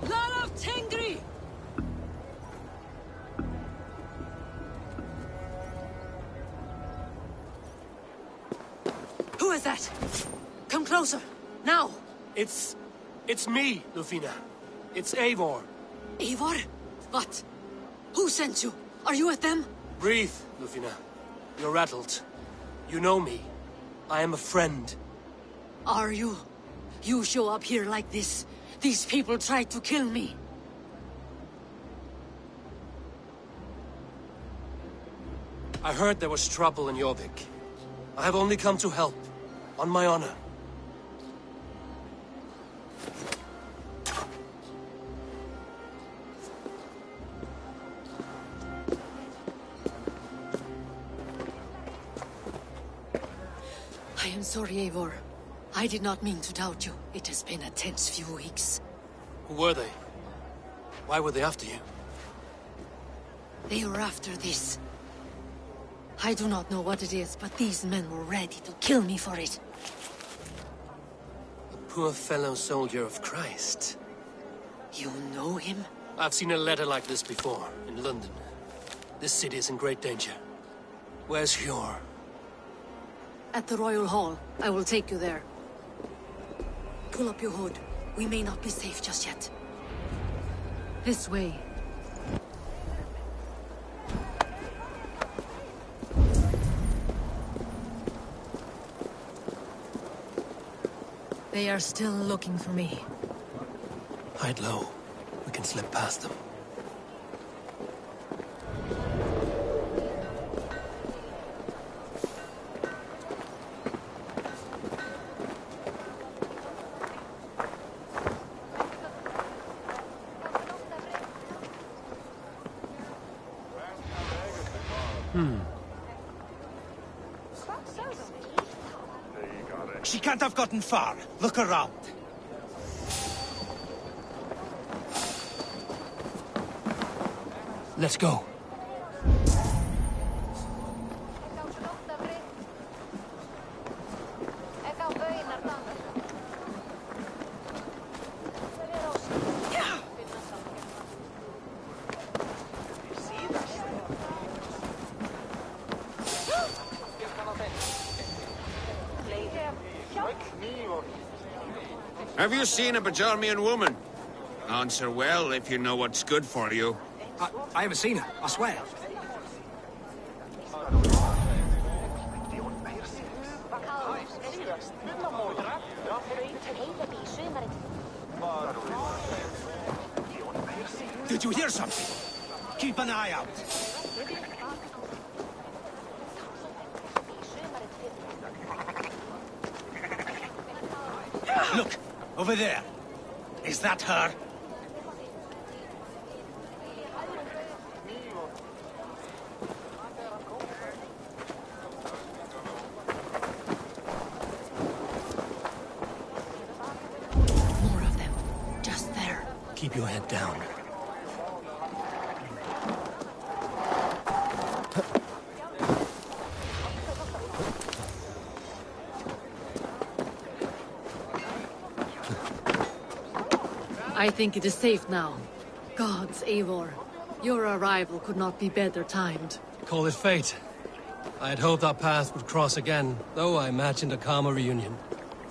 Blood of Tengri! Who is that? Come closer, now! It's me, Lufina. It's Eivor. Eivor? What? Who sent you? Are you with them? Breathe, Lufina. You're rattled. You know me. I am a friend. Are you? You show up here like this. These people tried to kill me. I heard there was trouble in Jorvik. I have only come to help. On my honor. I am sorry, Eivor. I did not mean to doubt you. It has been a tense few weeks. Who were they? Why were they after you? They were after this. I do not know what it is, but these men were ready to kill me for it. A poor fellow soldier of Christ. You know him? I've seen a letter like this before, in London. This city is in great danger. Where's Hjor? At the Royal Hall. I will take you there. Pull up your hood. We may not be safe just yet. This way. They are still looking for me. Hide low. We can slip past them. She can't have gotten far. Look around. Let's go. Have you seen a Bajarmian woman? Answer well if you know what's good for you. I haven't seen her, I swear. Did you hear something? Keep an eye out. Look, over there. Is that her? More of them. Just there. Keep your head down. I think it is safe now. Gods, Eivor. Your arrival could not be better timed. Call it fate. I had hoped our paths would cross again, though I imagined a calmer reunion.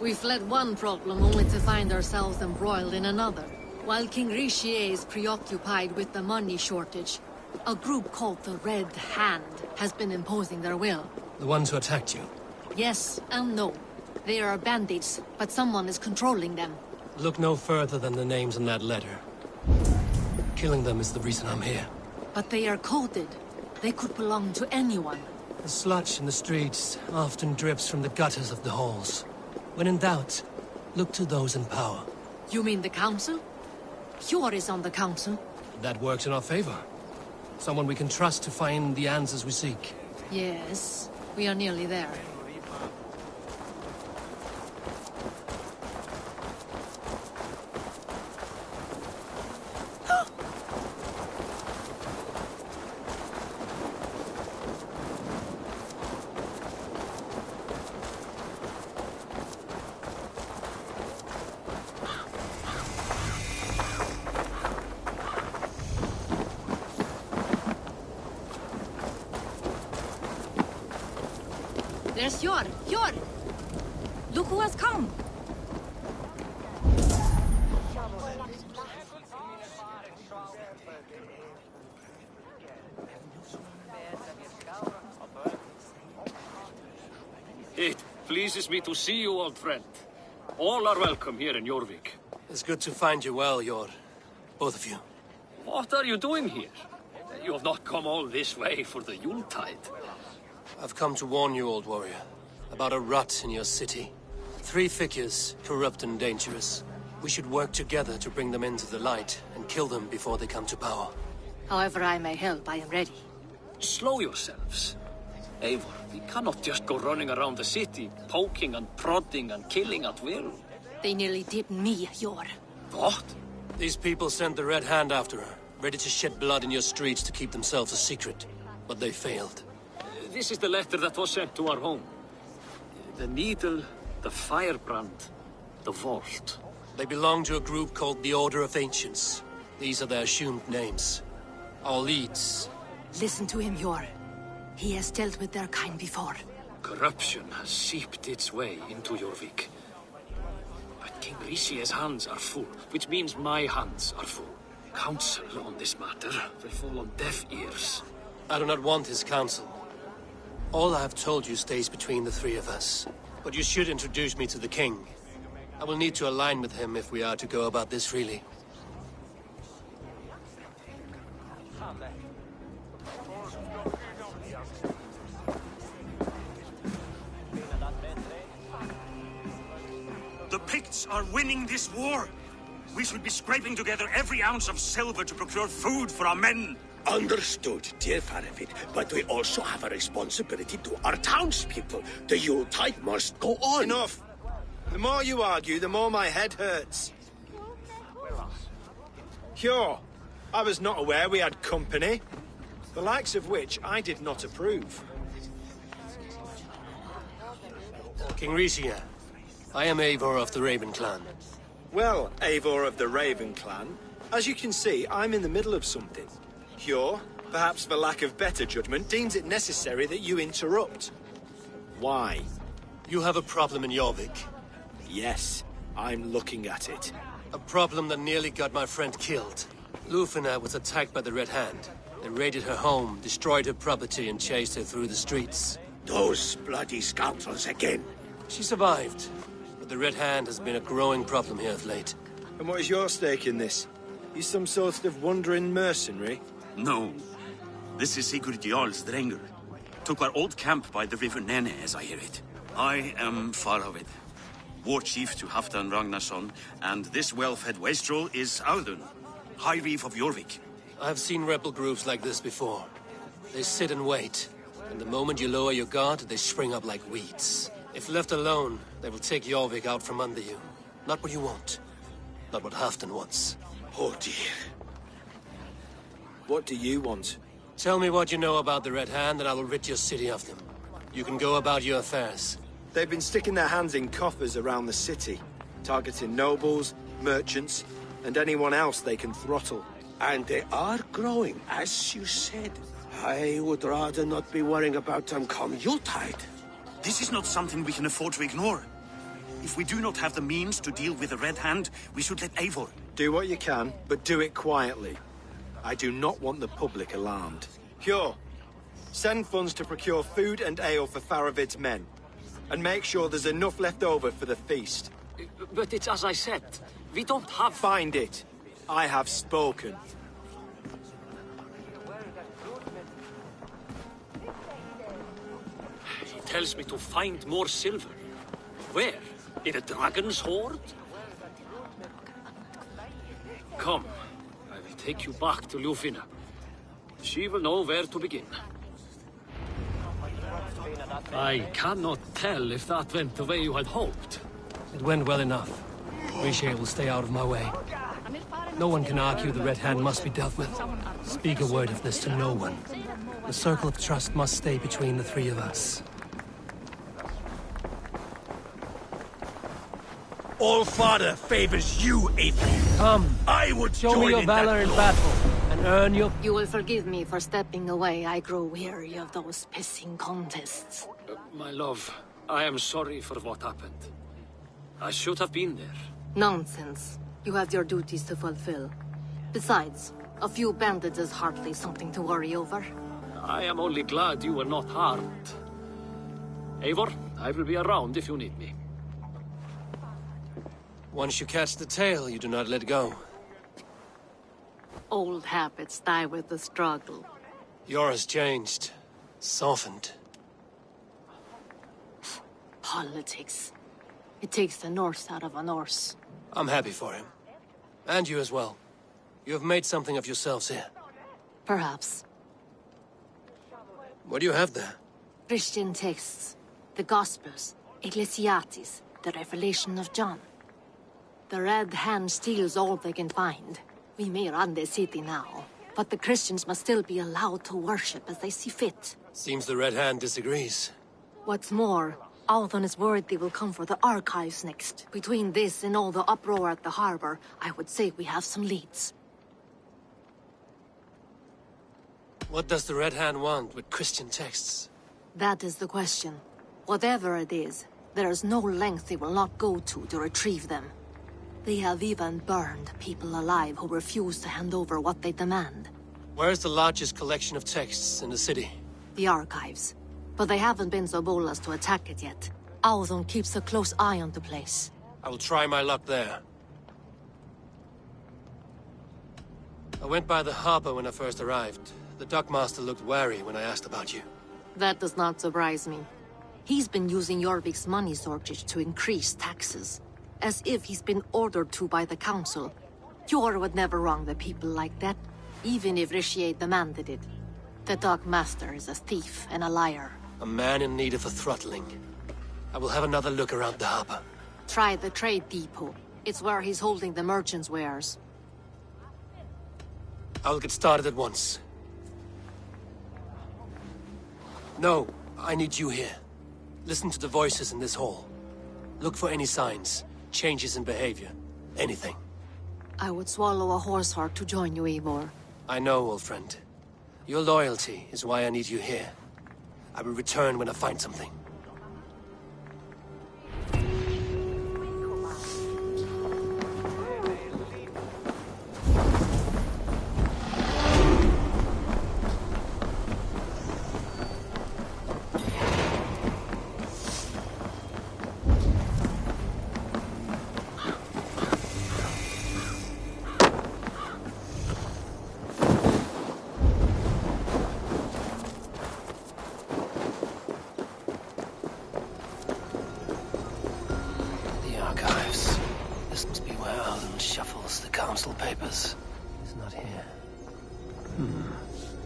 We fled one problem only to find ourselves embroiled in another. While King Richier is preoccupied with the money shortage, a group called the Red Hand has been imposing their will. The ones who attacked you? Yes and no. They are bandits, but someone is controlling them. Look no further than the names in that letter. Killing them is the reason I'm here. But they are coded. They could belong to anyone. The sludge in the streets often drips from the gutters of the halls. When in doubt, look to those in power. You mean the council? Hjor is on the council. That works in our favor. Someone we can trust to find the answers we seek. Yes, we are nearly there. There's Hjor! Hjor! Look who has come! It pleases me to see you, old friend. All are welcome here in Jorvik. It's good to find you well, Hjor. Both of you. What are you doing here? You have not come all this way for the Yuletide. I've come to warn you, old warrior, about a rot in your city. 3 figures, corrupt and dangerous. We should work together to bring them into the light and kill them before they come to power. However I may help, I am ready. Slow yourselves. Eivor, we cannot just go running around the city, poking and prodding and killing at will. They nearly did me, Hjor. What? These people sent the Red Hand after her, ready to shed blood in your streets to keep themselves a secret. But they failed. This is the letter that was sent to our home. The needle, the firebrand, the vault. They belong to a group called the Order of Ancients. These are their assumed names. Our leads. Listen to him, Hjor. He has dealt with their kind before. Corruption has seeped its way into Jorvik. But King Richier's hands are full, which means my hands are full. Counsel on this matter will fall on deaf ears. I do not want his counsel. All I have told you stays between the 3 of us. But you should introduce me to the king. I will need to align with him if we are to go about this freely. The Picts are winning this war. We should be scraping together every ounce of silver to procure food for our men. Understood, dear Faravit, but we also have a responsibility to our townspeople. The Yuletide must go on. Enough! The more you argue, the more my head hurts. Hjor, I was not aware we had company, the likes of which I did not approve. King Richier, I am Eivor of the Raven Clan. Well, Eivor of the Raven Clan, as you can see, I'm in the middle of something. Hjor, perhaps for lack of better judgment, deems it necessary that you interrupt. Why? You have a problem in Jorvik. Yes, I'm looking at it. A problem that nearly got my friend killed. Lufina was attacked by the Red Hand. They raided her home, destroyed her property, and chased her through the streets. Those bloody scoundrels again. She survived, but the Red Hand has been a growing problem here of late. And what is your stake in this? You some sort of wandering mercenary? No. This is Sigurd Jarl's Drenger. Took our old camp by the river Nene, as I hear it. I am Faravid, war chief to Halfdan Ragnarsson, and this well-fed wastrel is Audun, High Reeve of Jorvik. I've seen rebel groups like this before. They sit and wait, and the moment you lower your guard, they spring up like weeds. If left alone, they will take Jorvik out from under you. Not what you want. Not what Halfdan wants. Oh dear. What do you want? Tell me what you know about the Red Hand, and I will rid your city of them. You can go about your affairs. They've been sticking their hands in coffers around the city, targeting nobles, merchants, and anyone else they can throttle. And they are growing, as you said. I would rather not be worrying about them come Yuletide. This is not something we can afford to ignore. If we do not have the means to deal with the Red Hand, we should let Eivor. Do what you can, but do it quietly. I do not want the public alarmed. Cure. Send funds to procure food and ale for Faravid's men. And make sure there's enough left over for the feast. But it's as I said. We don't have... Find it. I have spoken. He tells me to find more silver. Where? In a dragon's hoard? Come. I will take you back to Lufina. She will know where to begin. I cannot tell if that went the way you had hoped. It went well enough. Riche will stay out of my way. No one can argue the Red Hand must be dealt with. Speak a word of this to no one. The circle of trust must stay between the three of us. All father favors you, Eivor. Come. I would show join me your in valor that in cause. battle, and earn your... You will forgive me for stepping away. I grow weary of those pissing contests. My love, I am sorry for what happened. I should have been there. Nonsense. You have your duties to fulfill. Besides, a few bandits is hardly something to worry over. I am only glad you were not harmed. Eivor, I will be around if you need me. Once you catch the tail, you do not let go. Old habits die with the struggle. Yours changed. Softened. Politics. It takes the Norse out of a Norse. I'm happy for him. And you as well. You have made something of yourselves here. Perhaps. What do you have there? Christian texts. The Gospels. Ecclesiastes. The Revelation of John. The Red Hand steals all they can find. We may run the city now, but the Christians must still be allowed to worship as they see fit. Seems the Red Hand disagrees. What's more, Althon is worried they will come for the archives next. Between this and all the uproar at the harbor, I would say we have some leads. What does the Red Hand want with Christian texts? That is the question. Whatever it is, there is no length they will not go to retrieve them. They have even burned people alive who refuse to hand over what they demand. Where's the largest collection of texts in the city? The archives. But they haven't been so bold as to attack it yet. Althon keeps a close eye on the place. I will try my luck there. I went by the harbor when I first arrived. The dockmaster looked wary when I asked about you. That does not surprise me. He's been using Jorvik's money shortage to increase taxes. As if he's been ordered to by the council. Jor would never wrong the people like that, even if Riche demanded it. The dockmaster is a thief and a liar. A man in need of a throttling. I will have another look around the harbor. Try the trade depot. It's where he's holding the merchants' wares. I will get started at once. No, I need you here. Listen to the voices in this hall. Look for any signs, changes in behavior, anything. I would swallow a horse heart to join you, Eivor. I know, old friend. Your loyalty is why I need you here. I will return when I find something. This must be where Odin shuffles the council papers. He's not here.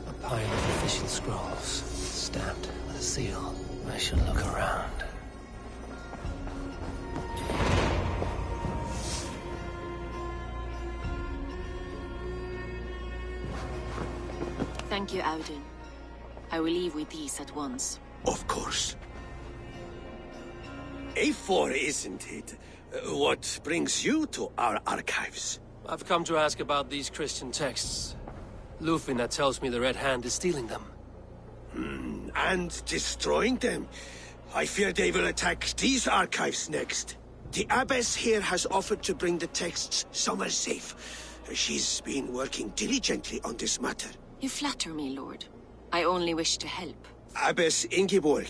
A pile of official scrolls, stamped with a seal. I should look around. Thank you, Odin. I will leave with these at once. Of course. A4, isn't it? What brings you to our archives? I've come to ask about these Christian texts. Lufina tells me the Red Hand is stealing them. And destroying them. I fear they will attack these archives next. The Abbess here has offered to bring the texts somewhere safe. She's been working diligently on this matter. You flatter me, Lord. I only wish to help. Abbess Ingeborg,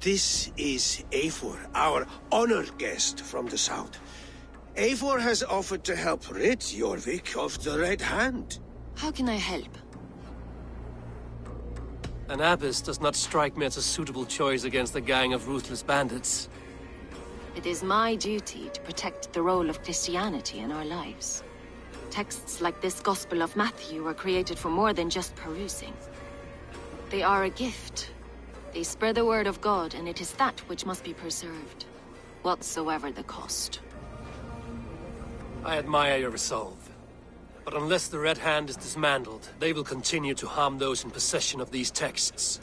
this is Eivor, our honored guest from the south. Eivor has offered to help rid Jorvik of the Red Hand. How can I help? An abbess does not strike me as a suitable choice against a gang of ruthless bandits. It is my duty to protect the role of Christianity in our lives. Texts like this Gospel of Matthew were created for more than just perusing. They are a gift. They spread the word of God, and it is that which must be preserved, whatsoever the cost. I admire your resolve. But unless the Red Hand is dismantled, they will continue to harm those in possession of these texts.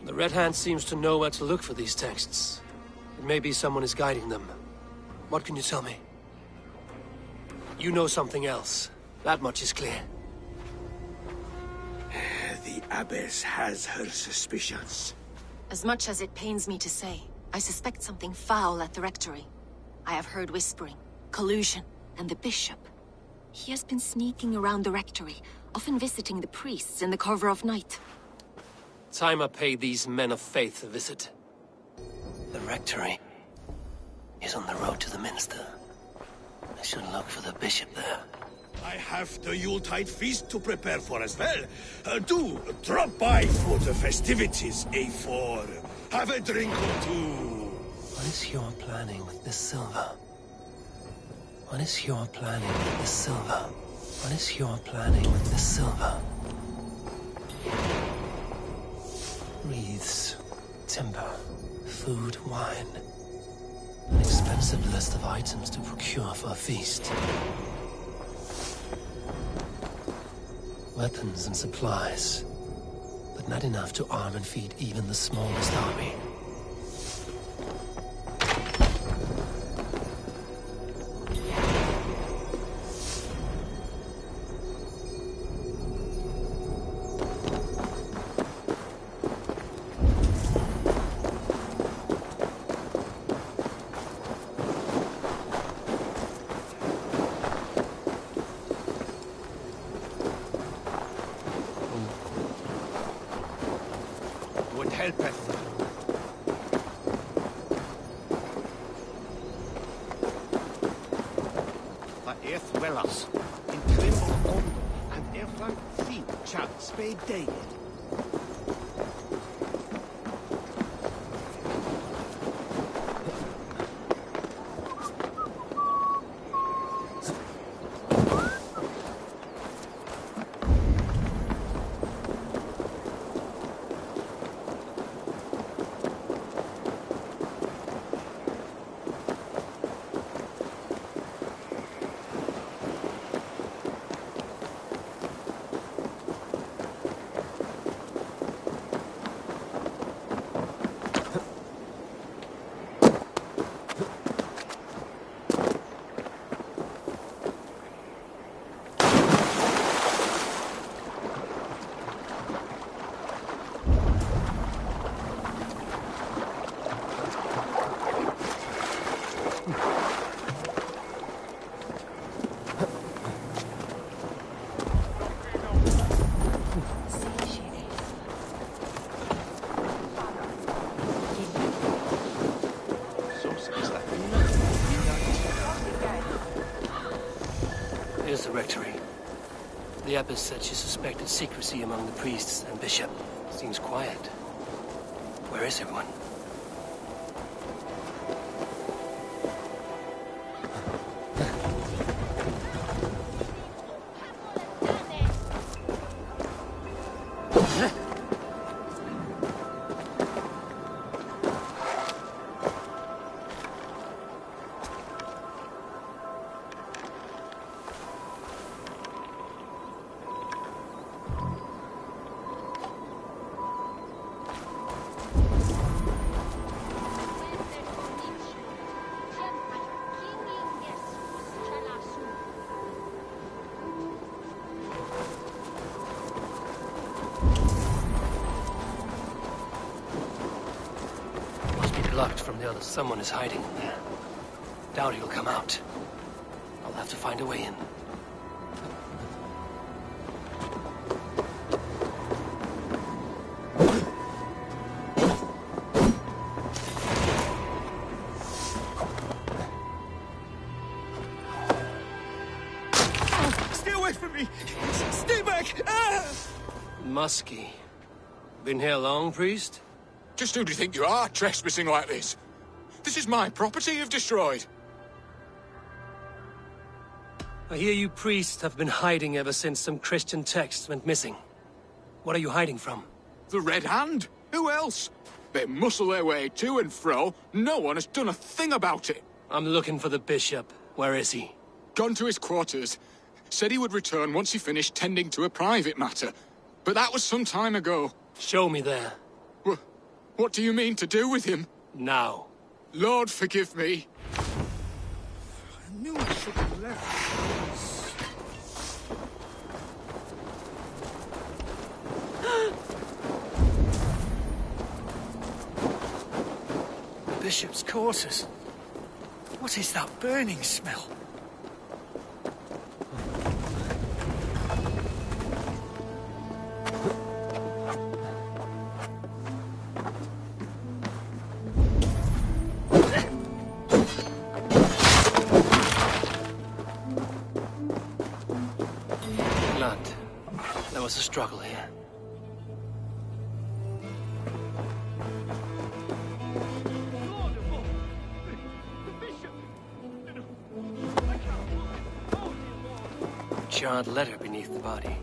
The Red Hand seems to know where to look for these texts. It may be someone is guiding them. What can you tell me? You know something else. That much is clear. The Abbess has her suspicions. As much as it pains me to say, I suspect something foul at the rectory. I have heard whispering, collusion, and the bishop. He has been sneaking around the rectory, often visiting the priests in the cover of night. Time I pay these men of faith a visit. The rectory is on the road to the minster. I should look for the bishop there. I have the Yuletide feast to prepare for as well. Do drop by for the festivities, A4. Have a drink or two. What is your planning with this silver? What is your planning with this silver? What is your planning with this silver? Wreaths, timber, food, wine. An expensive list of items to procure for a feast. Weapons and supplies, but not enough to arm and feed even the smallest army. Here's the rectory. The abbess said she suspected secrecy among the priests and bishop. Seems quiet. Where is everyone? from the others. Someone is hiding in there. Doubt he'll come out. I'll have to find a way in. Stay away from me! Stay back! Ah! Muskie. Been here long, priest? Just who do you think you are, trespassing like this? This is my property you've destroyed. I hear you priests have been hiding ever since some Christian texts went missing. What are you hiding from? The Red Hand? Who else? They muscle their way to and fro. No one has done a thing about it. I'm looking for the bishop. Where is he? Gone to his quarters. Said he would return once he finished tending to a private matter. But that was some time ago. Show me there. What do you mean to do with him? Now. Lord, forgive me. I knew I should have left. The bishop's quarters. What is that burning smell? There was a struggle here. Charred letter beneath the body.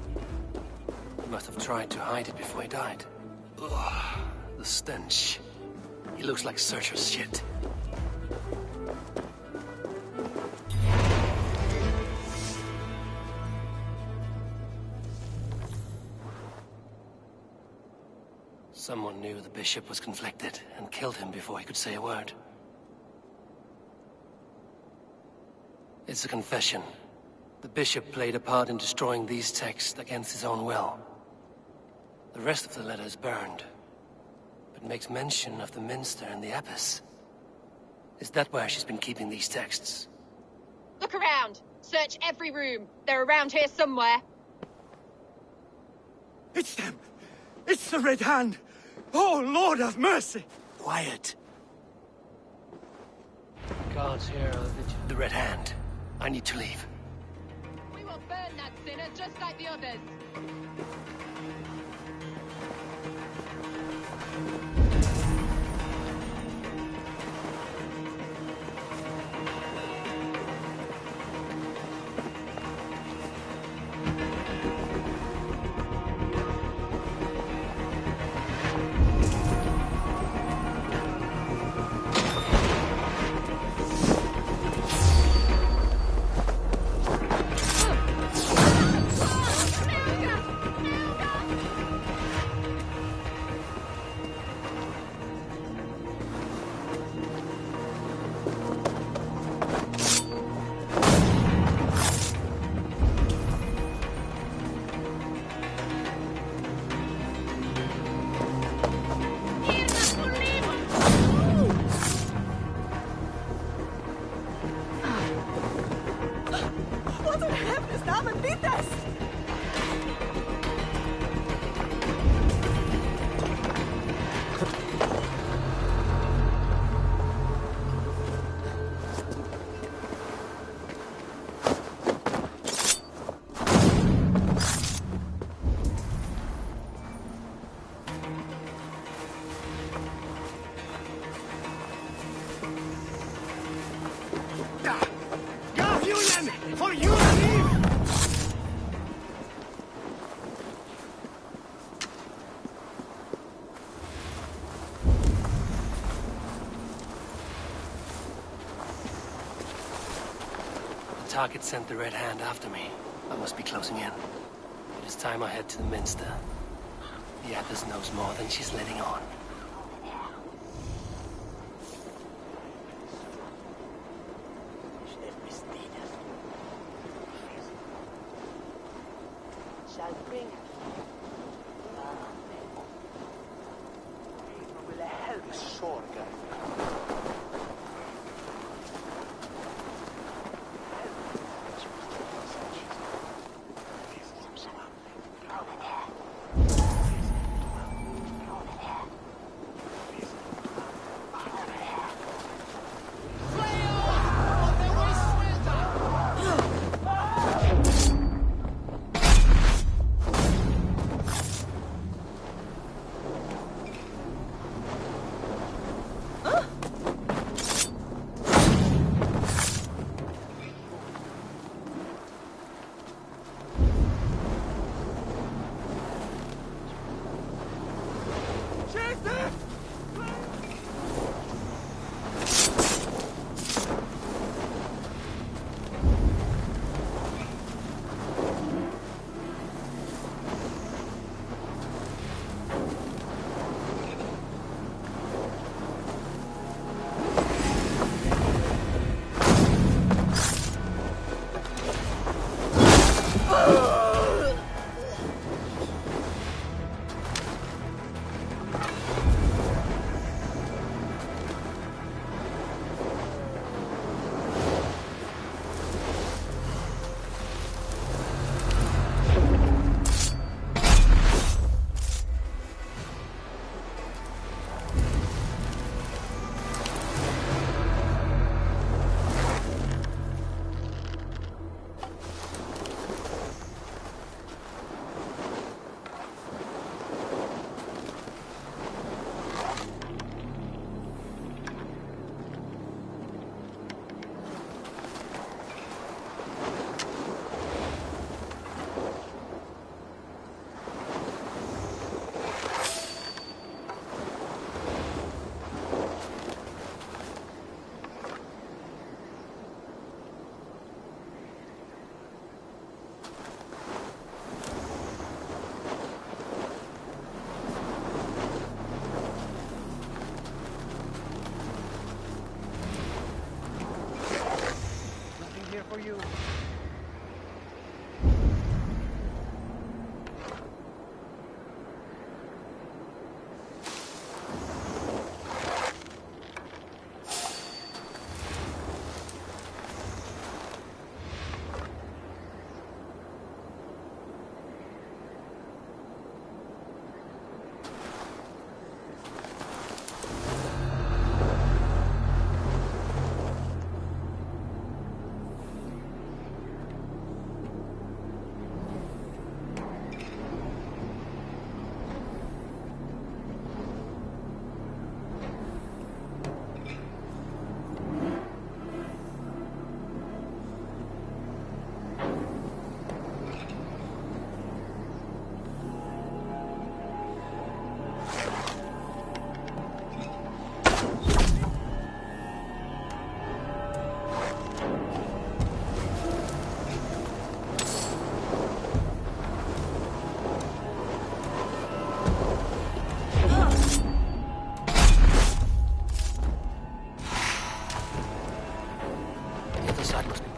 He must have tried to hide it before he died. Ugh, the stench. He looks like Searcher's shit. Someone knew the bishop was conflicted and killed him before he could say a word. It's a confession. The bishop played a part in destroying these texts against his own will. The rest of the letter is burned, but makes mention of the minster and the abbess. Is that where she's been keeping these texts? Look around! Search every room! They're around here somewhere! It's them! It's the Red Hand! Oh, Lord have mercy! Quiet. Guards here are the Red Hand. I need to leave. We will burn that sinner just like the others! For you to leave! The target sent the Red Hand after me. I must be closing in. It is time I head to the minster. The abbess knows more than she's letting on. Sorga. for you.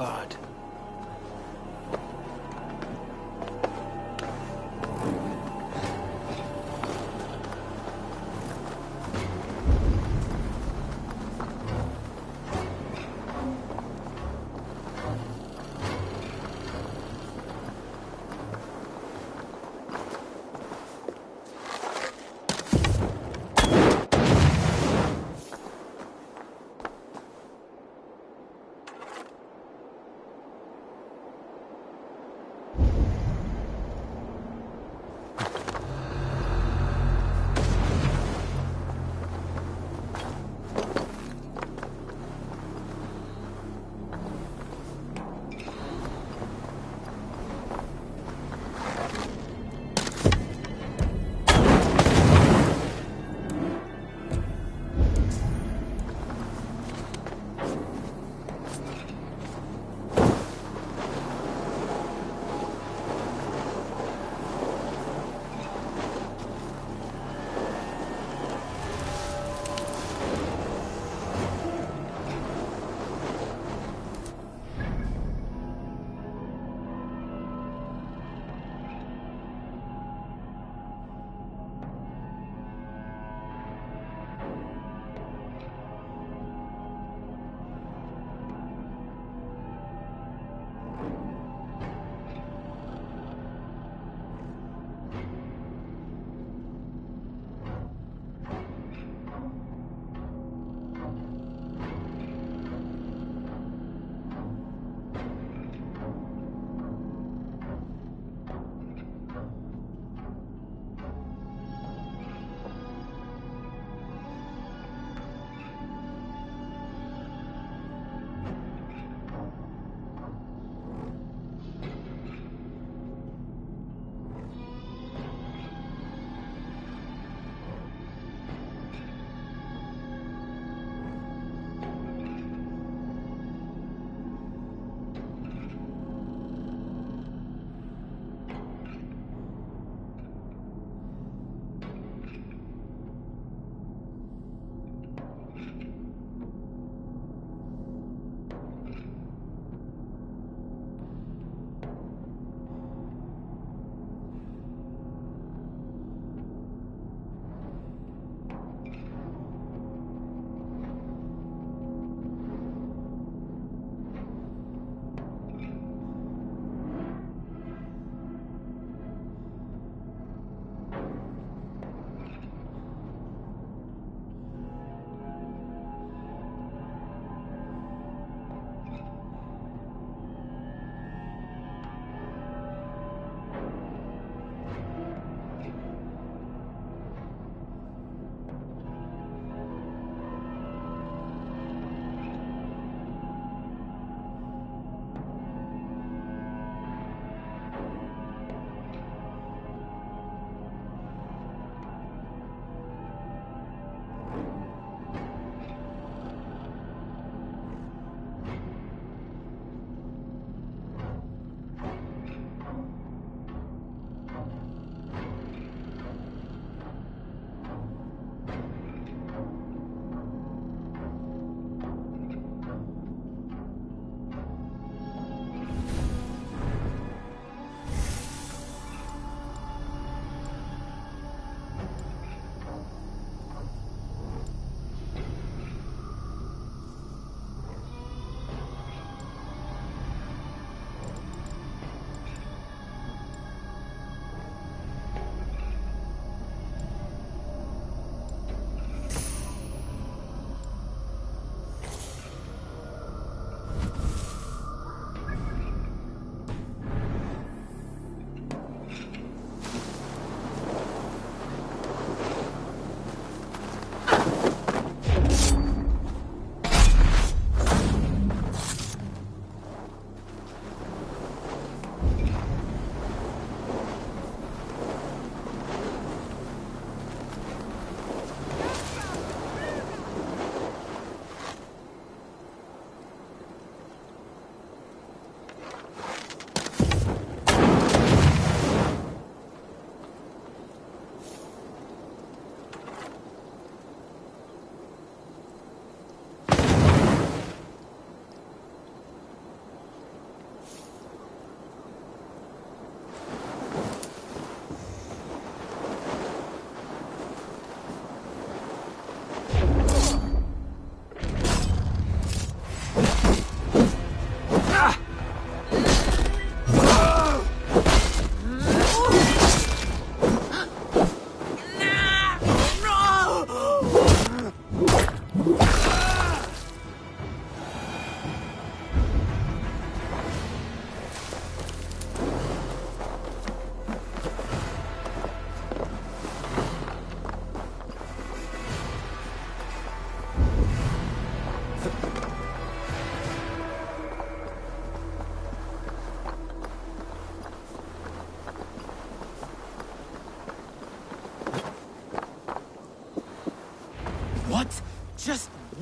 Barred.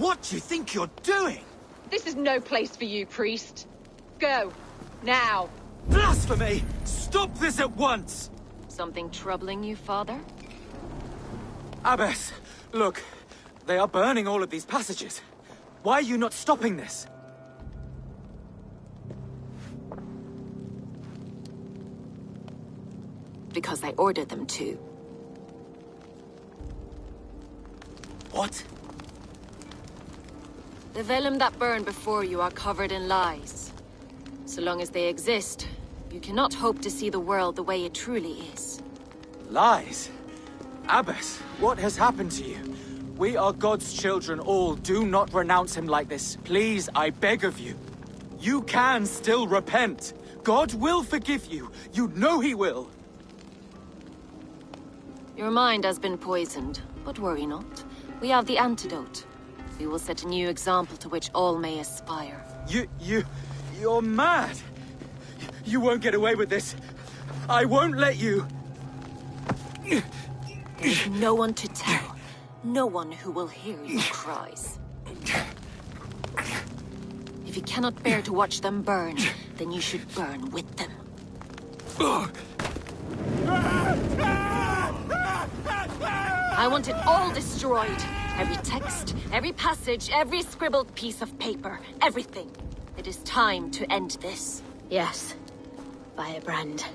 What do you think you're doing? This is no place for you, priest. Go. Now. Blasphemy! Stop this at once! Something troubling you, father? Abbess, look. They are burning all of these passages. Why are you not stopping this? Because I ordered them to. What? The vellum that burn before you are covered in lies. So long as they exist, you cannot hope to see the world the way it truly is. Lies? Abbess, what has happened to you? We are God's children all. Do not renounce him like this. Please, I beg of you. You can still repent. God will forgive you. You know he will. Your mind has been poisoned, but worry not. We have the antidote. We will set a new example to which all may aspire. You're mad. You won't get away with this. I won't let you. There's no one to tell. No one who will hear your cries. If you cannot bear to watch them burn, then you should burn with them. I want it all destroyed. Every text, every passage, every scribbled piece of paper. Everything. It is time to end this. Yes. Firebrand.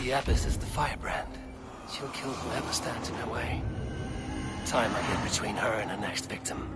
The Abbess is the firebrand. She'll kill whoever stands in her way. Time I get between her and her next victim.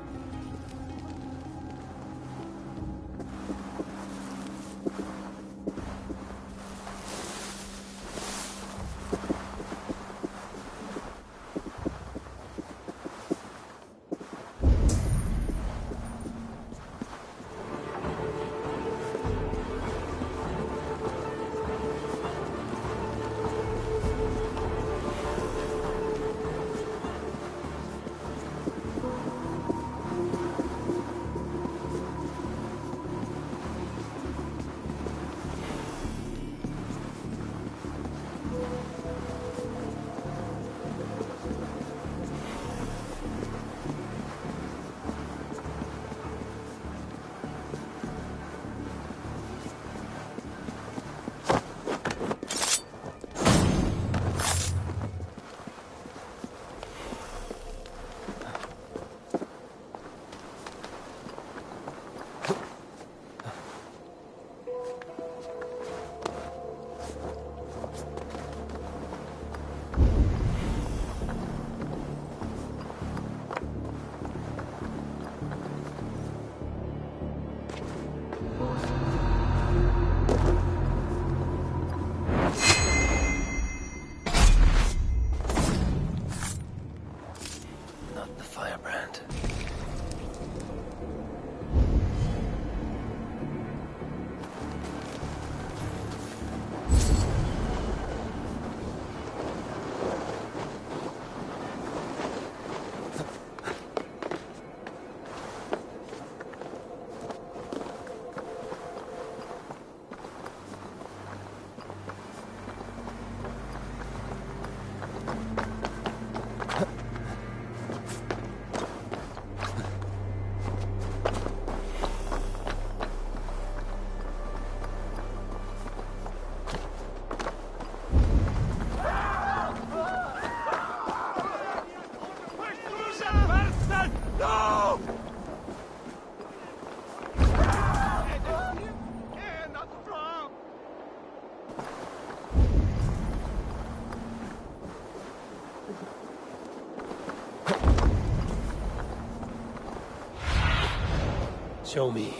Show me.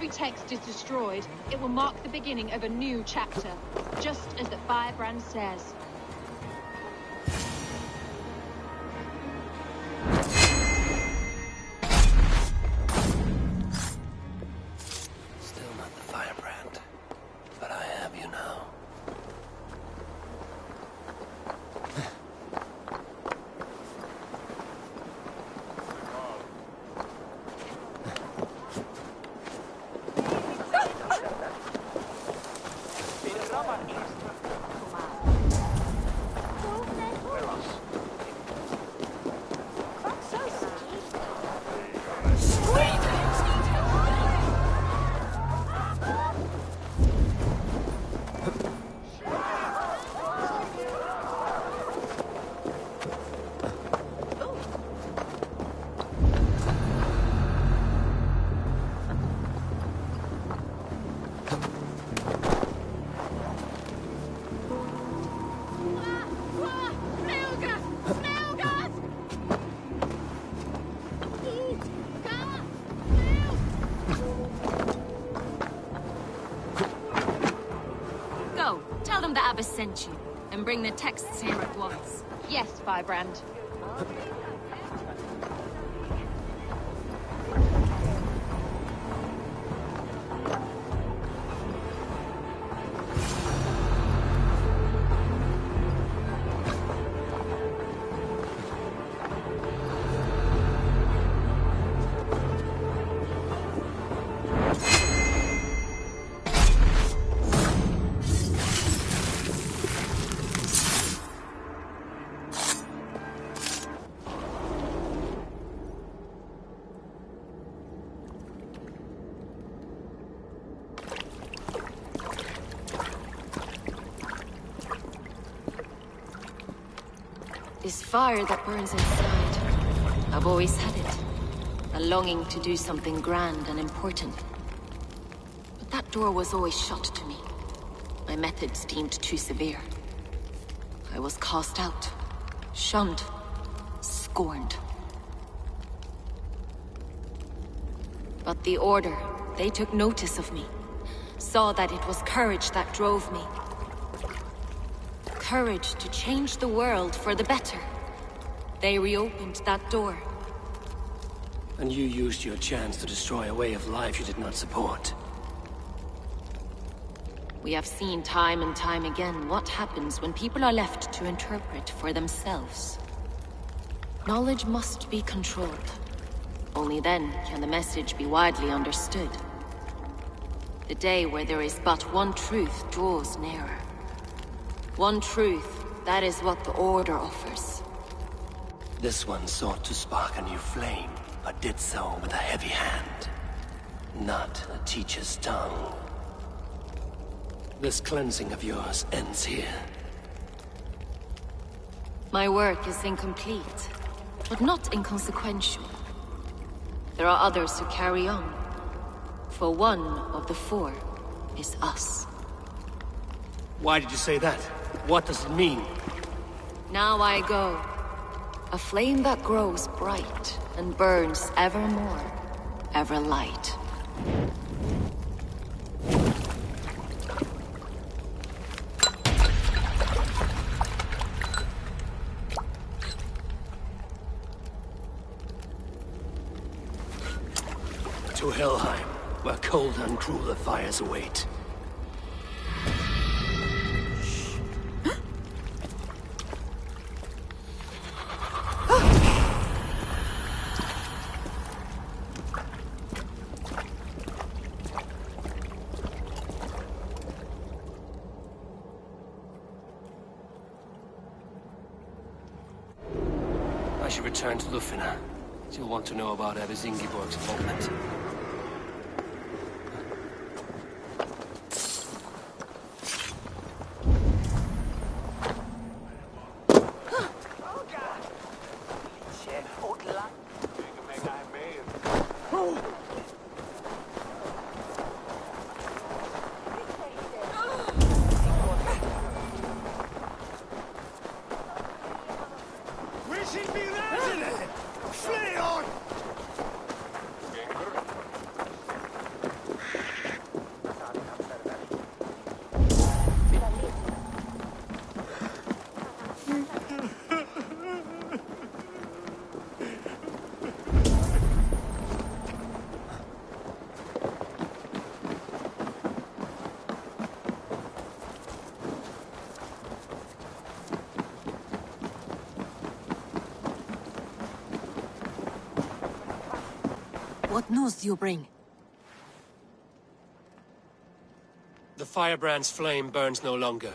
every text is destroyed, it will mark the beginning of a new chapter, just as the firebrand says. Still not the firebrand, but I have you now. Go, tell them the Abbess sent you, and bring the texts here at once. Yes, Firebrand. This fire that burns inside, I've always had it. A longing to do something grand and important. But that door was always shut to me. My methods deemed too severe. I was cast out, shunned, scorned. But the Order, they took notice of me. Saw that it was courage that drove me. Courage to change the world for the better. They reopened that door. And you used your chance to destroy a way of life you did not support. We have seen time and time again what happens when people are left to interpret for themselves. Knowledge must be controlled. Only then can the message be widely understood. The day where there is but one truth draws nearer. One truth, that is what the Order offers. This one sought to spark a new flame, but did so with a heavy hand. Not a teacher's tongue. This cleansing of yours ends here. My work is incomplete, but not inconsequential. There are others who carry on. For one of the four is us. Why did you say that? What does it mean? Now I go. A flame that grows bright and burns ever more, ever light. To Helheim, where cold and crueler fires await. I should return to Lufina. She'll want to know about Abbess Ingeborg's involvement. What news do you bring? The firebrand's flame burns no longer.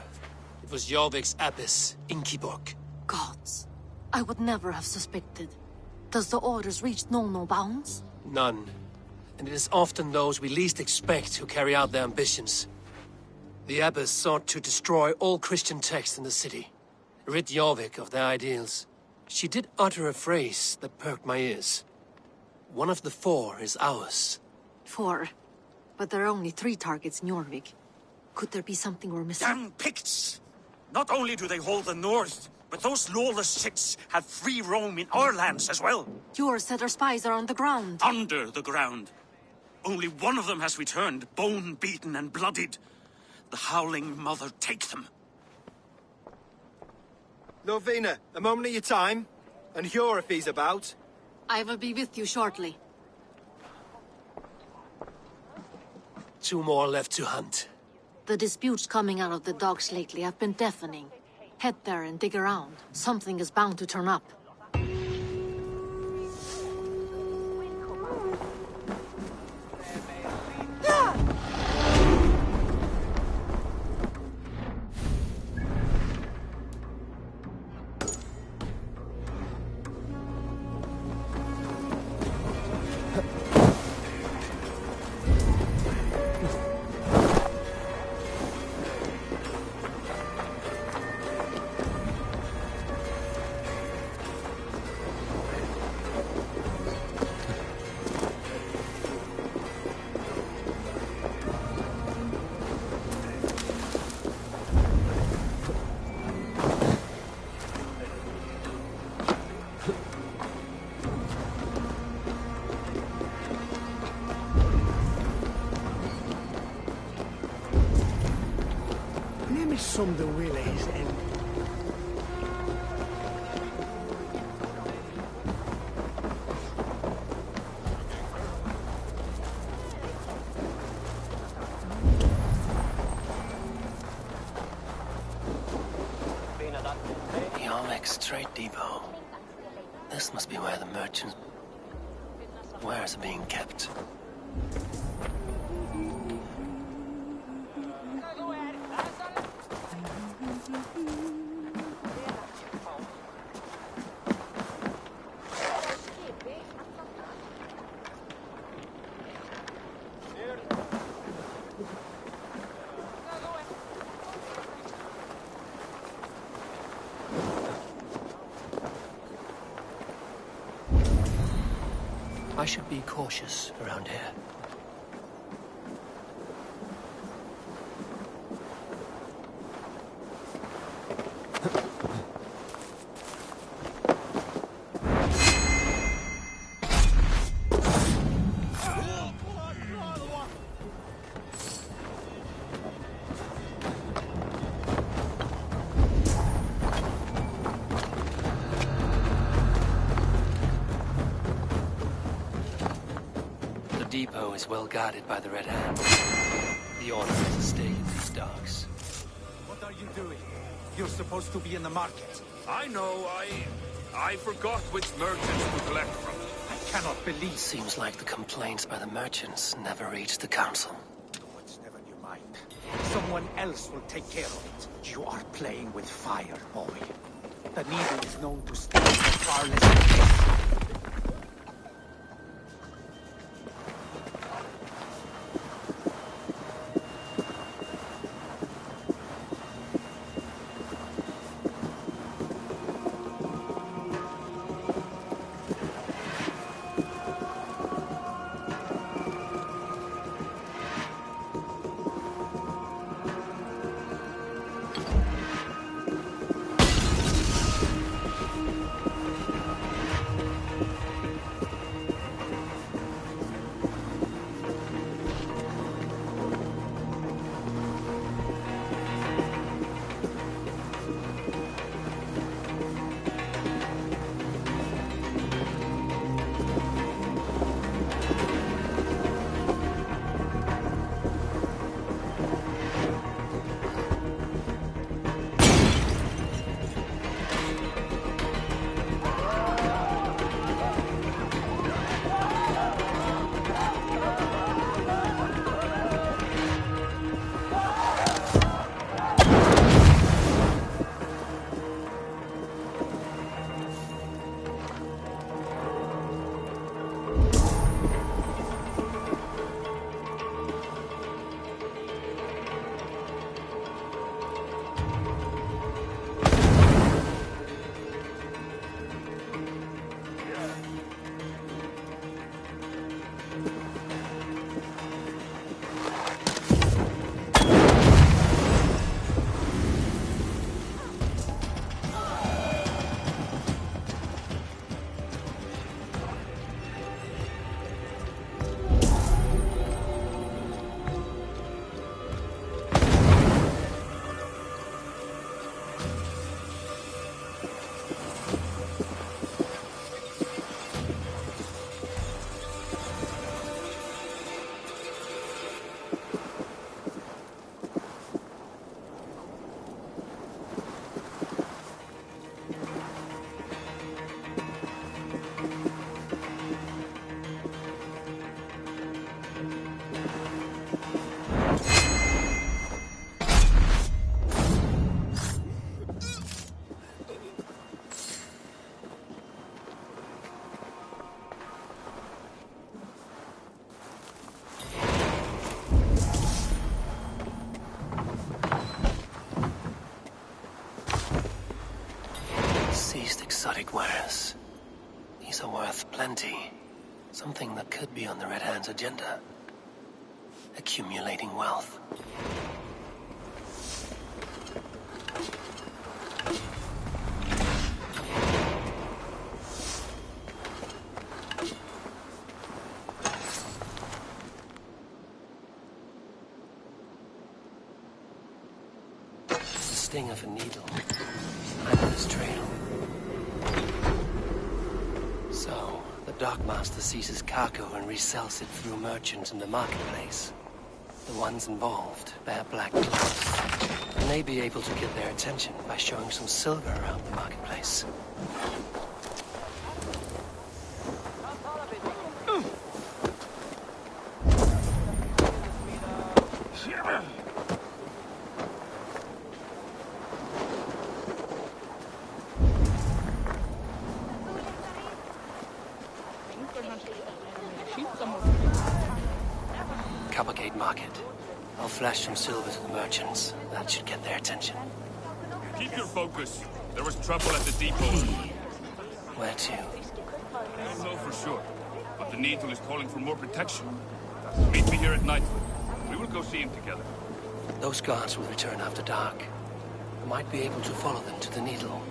It was Jorvik's abbess, Inkiborg. Gods. I would never have suspected. Does the orders reach no bounds? None. And it is often those we least expect who carry out their ambitions. The abbess sought to destroy all Christian texts in the city. Rid Jorvik of their ideals. She did utter a phrase that perked my ears. One of the 4 is ours. 4? But there are only 3 targets in Jorvik. Could there be something we're missing? Damn Picts! Not only do they hold the north, but those lawless Siths have free roam in our lands as well. Yours said our spies are on the ground. Under the ground. Only one of them has returned, bone-beaten and bloodied. The Howling Mother take them. Lovina, a moment of your time. And Hjor if he's about. I will be with you shortly. 2 more left to hunt. The disputes coming out of the docks lately have been deafening. Head there and dig around. Something is bound to turn up. Some the relays and Jorvik's trade depot. This must be where the merchants' wares are being kept. I should be cautious around here. The depot is well guarded by the Red Hand. The Order has a stake in these docks. What are you doing? You're supposed to be in the market. I know, I forgot which merchants to collect from. I cannot believe... Seems like the complaints by the merchants never reached the council. What's never you mind? Someone else will take care of it. You are playing with fire, boy. The needle is known to sting far less than this. Seized exotic wares. These are worth plenty. Something that could be on the Red Hand's agenda. Accumulating wealth. The sting of a needle. I'm on his trail. So, the Dockmaster seizes cargo and resells it through merchants in the marketplace. The ones involved bear black gloves, and may be able to get their attention by showing some silver around the marketplace. Coppergate Market. I'll flash some silver to the merchants. That should get their attention. Keep your focus. There was trouble at the depot. Where to? I don't know for sure, but the Needle is calling for more protection. Meet me here at night. We will go see him together. Those guards will return after dark. I might be able to follow them to the Needle.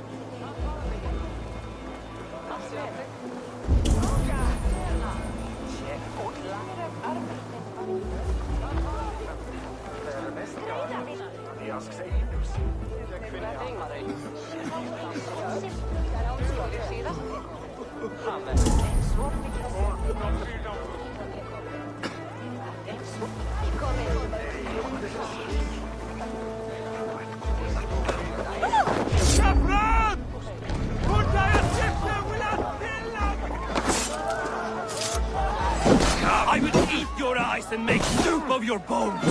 I will eat your eyes and make soup of your bones!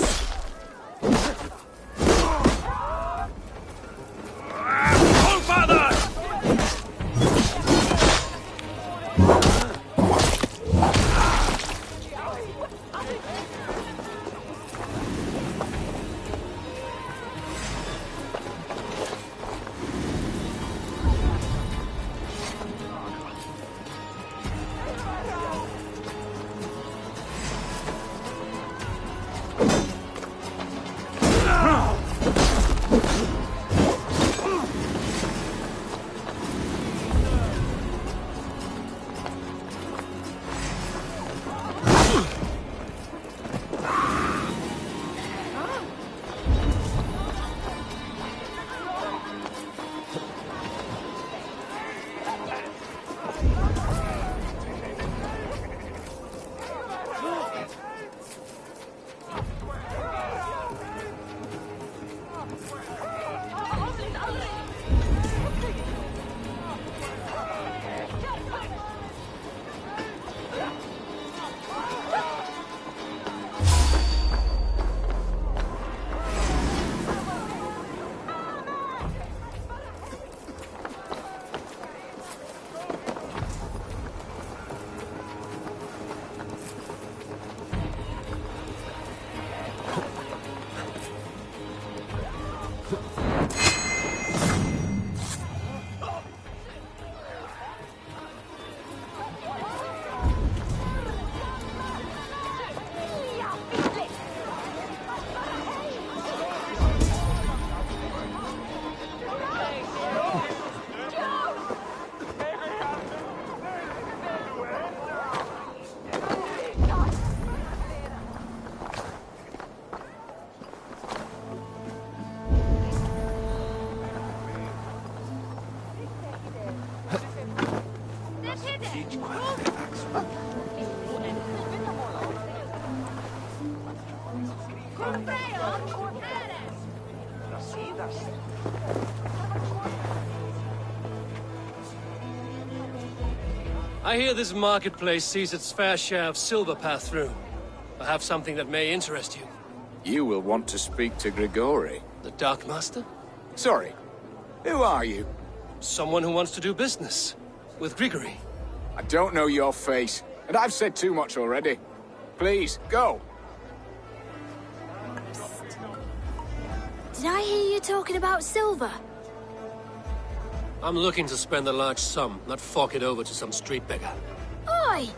Hold, father! I hear this marketplace sees its fair share of silver pass through. I have something that may interest you. You will want to speak to Grigori. The Dark Master? Sorry. Who are you? Someone who wants to do business. With Grigori. I don't know your face, and I've said too much already. Please, go. Did I hear you talking about silver? I'm looking to spend a large sum, not fork it over to some street beggar. Oi!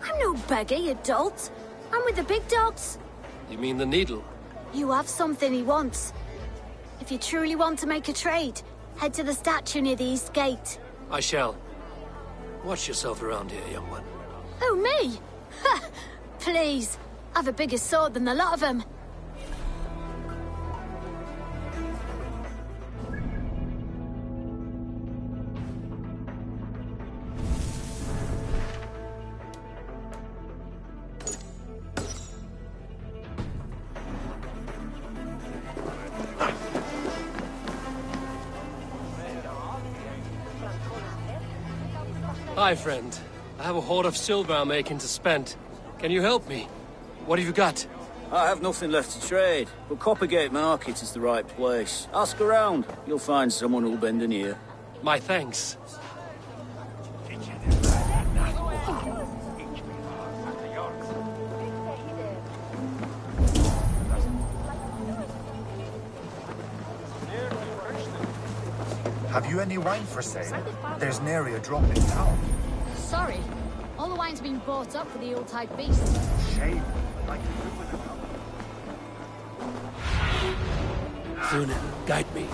I'm no beggar, you dolt. I'm with the big dogs. You mean the Needle? You have something he wants. If you truly want to make a trade, head to the statue near the East Gate. I shall. Watch yourself around here, young one. Oh, me? Ha! Please. I've a bigger sword than the lot of them. Hi, friend. I have a hoard of silver I'm making to spend. Can you help me? What have you got? I have nothing left to trade, but Coppergate Market is the right place. Ask around. You'll find someone who'll bend an ear. My thanks. Have you any wine for sale? There's nary a drop in town. Sorry. All the wine's been bought up for the Yuletide feast. Shame. I could live with it. Thunin, guide me.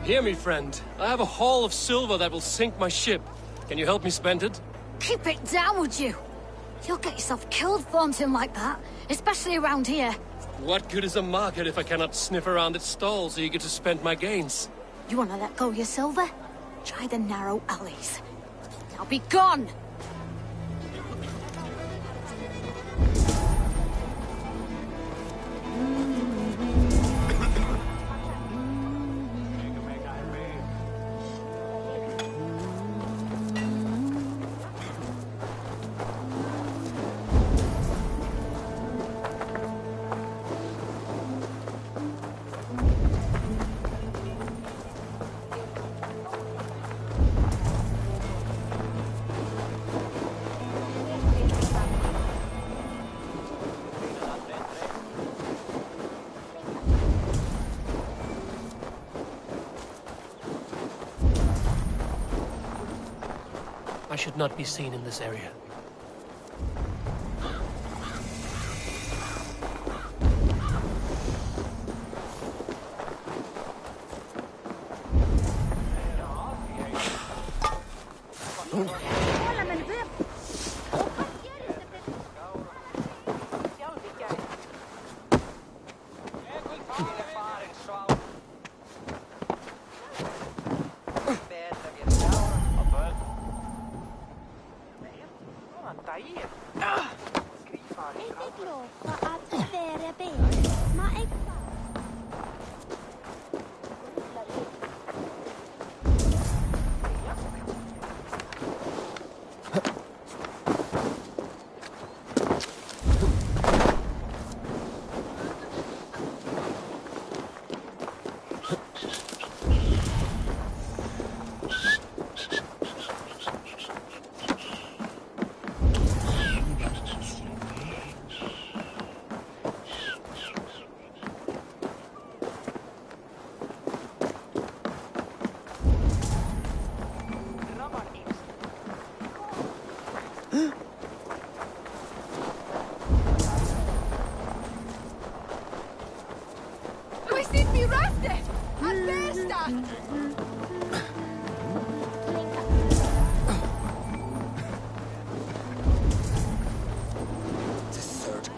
Hear me, friend. I have a haul of silver that will sink my ship. Can you help me spend it? Keep it down, would you? You'll get yourself killed flaunting like that, especially around here. What good is a market if I cannot sniff around its stalls eager to spend my gains? You want to let go of your silver? Try the narrow alleys. Now be gone! I should not be seen in this area.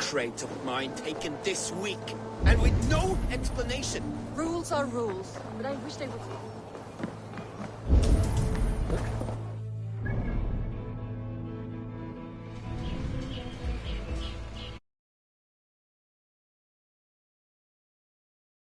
crate of mine taken this week, and with no explanation. Rules are rules, but I wish they would